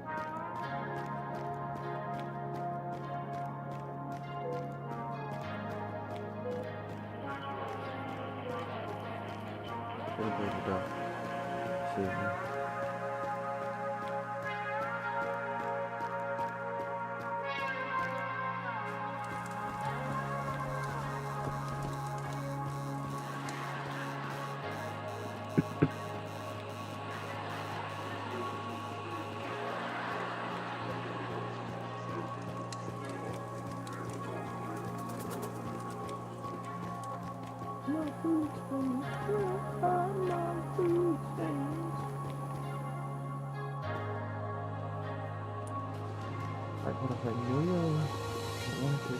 Gonna break it up. See you. My food stains, where are my food stains? I gotta find Yo-Yo. I want to.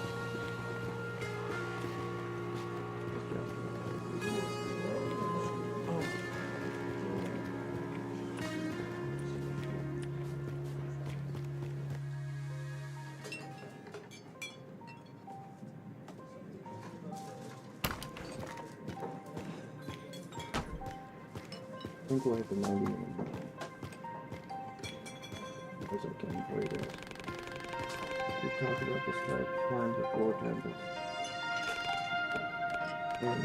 I'm going for 90 minutes. As I can for you guys. We talked about this plan before Tempest. And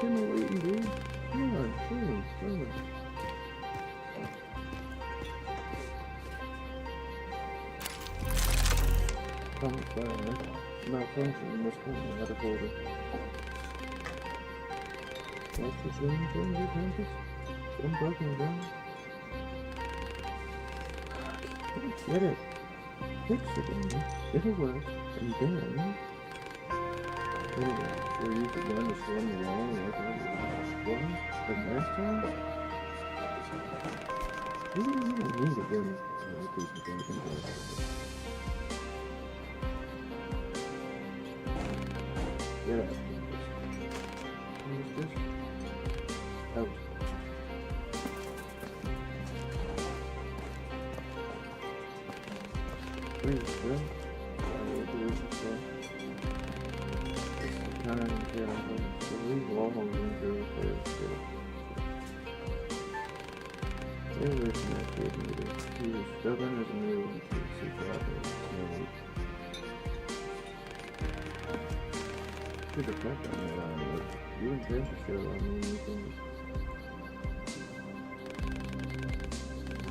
give me waiting, dude. Come on, come on. Malfunction in this corner, not a folder. What's this room doing, you Tempest? I'm broken down. Get it. Fix it, Amy. It'll work. And then... Sure you could learn to swim the wall like what? The last time? You don't really need to get it. Get up. What is this? Out. Please, bro. I will do this, so. It's kind of terrible. So we all hold into it, too. They were not getting it. He was stubborn as a mule and he was super out. Should have kept on that line. You and Jim should have on anything.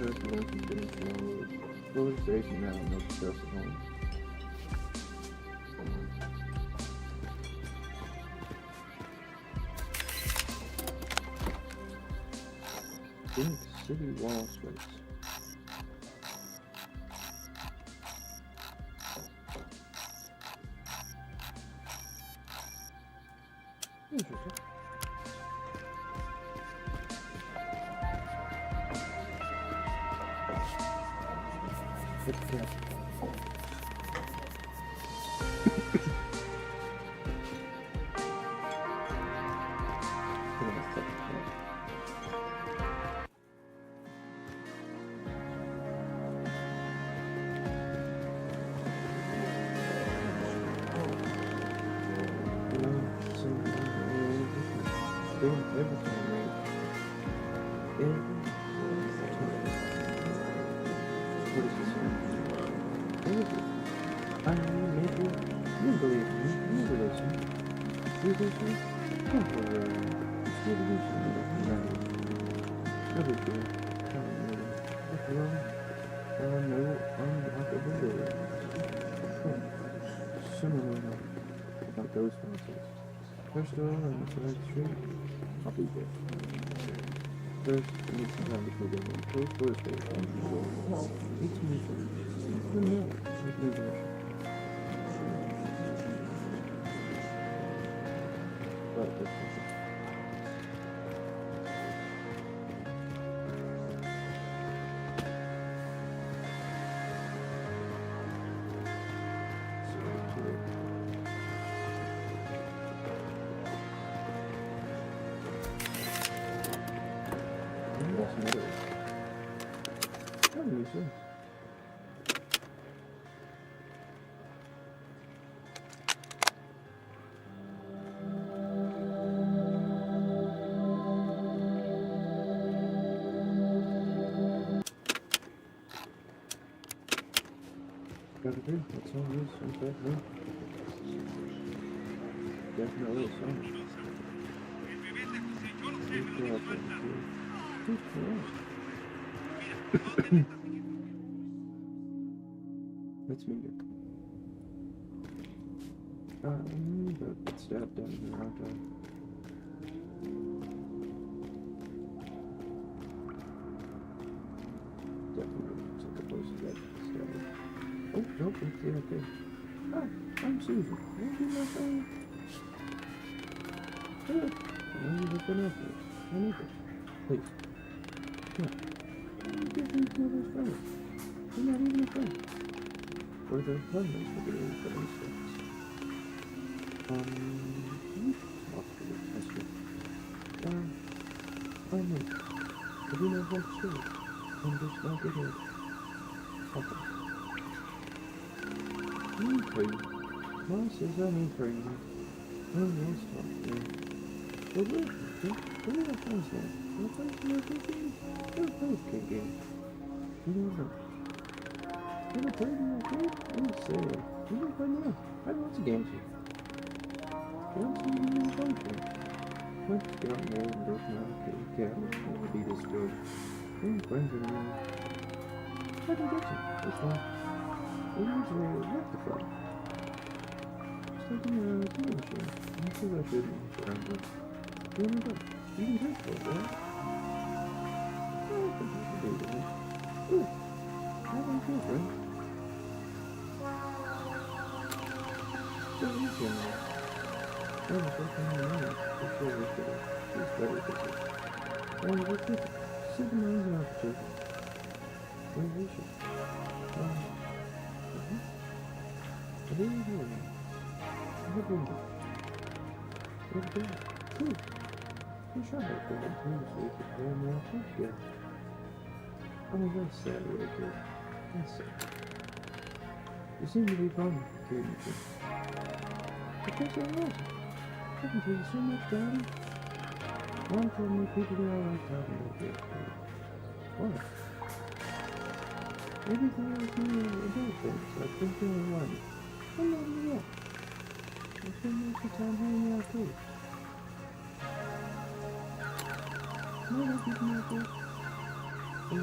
personal information. Full station now, no stress at home. Big city wall space. Interesting. Good cat. About those houses. First of all, on the side street, I'll be there. First, I need some time to put them in close for a space. 18 meters. Let me know. Let me know. But that's okay. Gotta do. That's all it is. Exactly. Definitely a song. Let's meet it. But it's stabbed down here, aren't I? Definitely looks like a place to get stabbed. Oh, nope, okay. Hi, I'm Susan. Will you be my friend? Hello. Why are you looking up here? My neighbor. Please. Come on. You give me to my friend. You're not even a friend. We're the partners for the instance. You talk to the pastor. My name. I do not want to say. I'm just not good at it. Okay. Crazy. Mom says I'm crazy. No one else talks to me. But where are my friends now? My friends are not thinking. They're both kicking. You don't know. You're not playing my game? I'm saying. You don't play now. I have lots of games here. Don't see you in the function. Let's get on there and break my cat. It will be this good. Any friends of mine? I can get you. It's fine. We usually work the fun. Just like in a time machine. I'm sure I shouldn't, but I'm good. You wanna go? You can take for it, right? Oh, I think you can do that. Good. How do you feel, friend? So easy now. I was working on my own. It's so ridiculous. It's very ridiculous. What's this? Super amazing opportunity. Where is she? What are you doing? What are you doing? What are you doing? Cool. You shot that girl too, so you could play me off together. I mean, that's sad, really good. That's sad. You seem to be fun, Katie. Because I was. I can tell you so much, Daddy. Mom told me people do all like talking about this. What? Everything else in the adult things, like thinking and running. I'm not even up. I spend most of the time hanging out too. No, don't give me a break. Where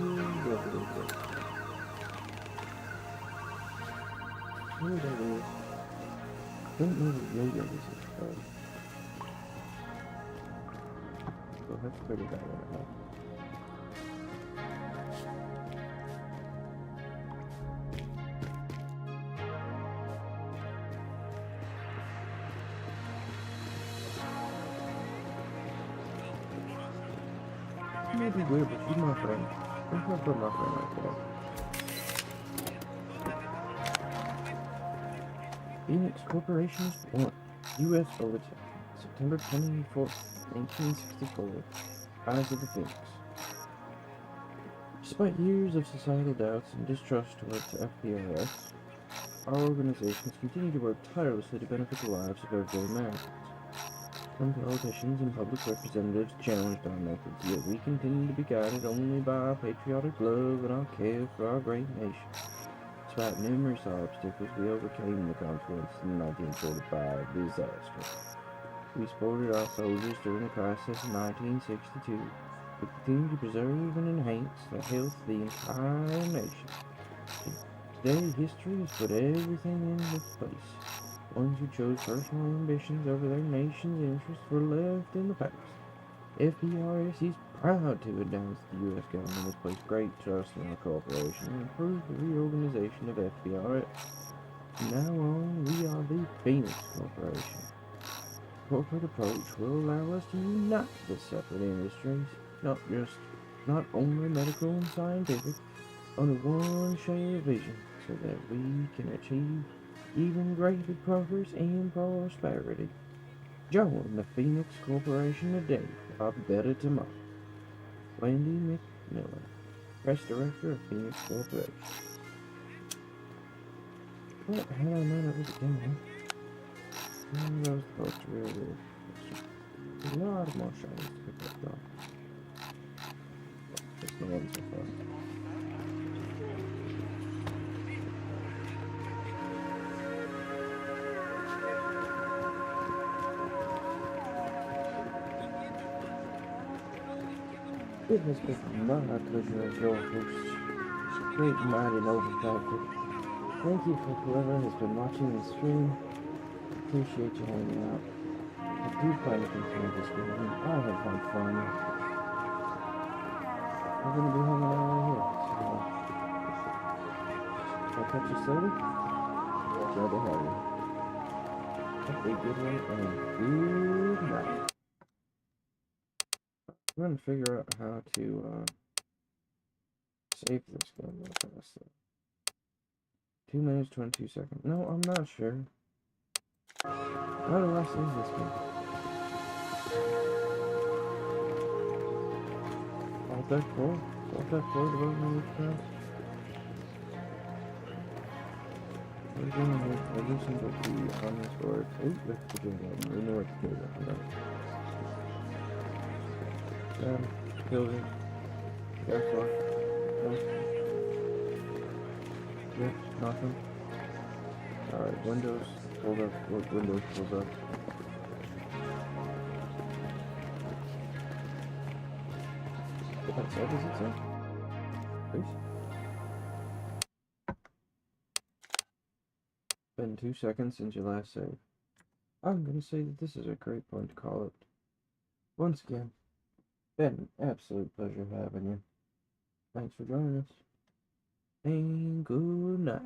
that is? Don't know what yoga this is called. So let's figure that one out. It may be weird, but she's my friend. I'm gonna put my friend right there. Phoenix Corporation is born. U.S. Bulletin, September 24th, 1964. Rise of the Phoenix. Despite years of societal doubts and distrust towards FPRS, our organizations continue to work tirelessly to benefit the lives of everyday Americans. Some politicians and public representatives challenged our methods, yet we continue to be guided only by our patriotic love and our care for our great nation. Despite numerous obstacles, we overcame the consequences of the 1945 disaster. We supported our soldiers during the crisis in 1962. We continue to preserve and enhance the health of the entire nation. Today, history has put everything into place. Ones who chose personal ambitions over their nation's interests were left in the past. FPRS is proud to announce the U.S. government has placed great trust in our corporation and approved the reorganization of FPRS. From now on, we are the Phoenix Corporation. The corporate approach will allow us to unite the separate industries, not only medical and scientific, under one shared vision, so that we can achieve even greater progress and prosperity. Join the Phoenix Corporation today for a better tomorrow. Wendy McMillan, Press Director of Phoenix Corporation. What? Had I known it was a game? That was supposed to really do. There's a lot more shinies to pick up though. There's no one so far. It has been my pleasure as your host, Great Mighty Noble Factor. Thank you for whoever has been watching this stream. Appreciate you hanging out. I do plan to continue this game. I have had fun. We're gonna be hanging out right here. So, I'll catch you later. Glad to have you. Have a good one and good night. I'm gonna figure out how to save this game real fast. 2 minutes 22 seconds. No, I'm not sure. How do I save this game? Alt F4? Alt F4 to open this fast? What are we doing here? I do seem to be on this board. Oh, that's the game button. We know what the game button does. Killed it. Therefore. No. Yep, nothing. Alright, Windows pulled up. Look, Windows pulled up. What does it say? Please. Been 2 seconds since your last save. I'm gonna say that this is a great point to call it. Once again, been an absolute pleasure having you. Thanks for joining us. And good night.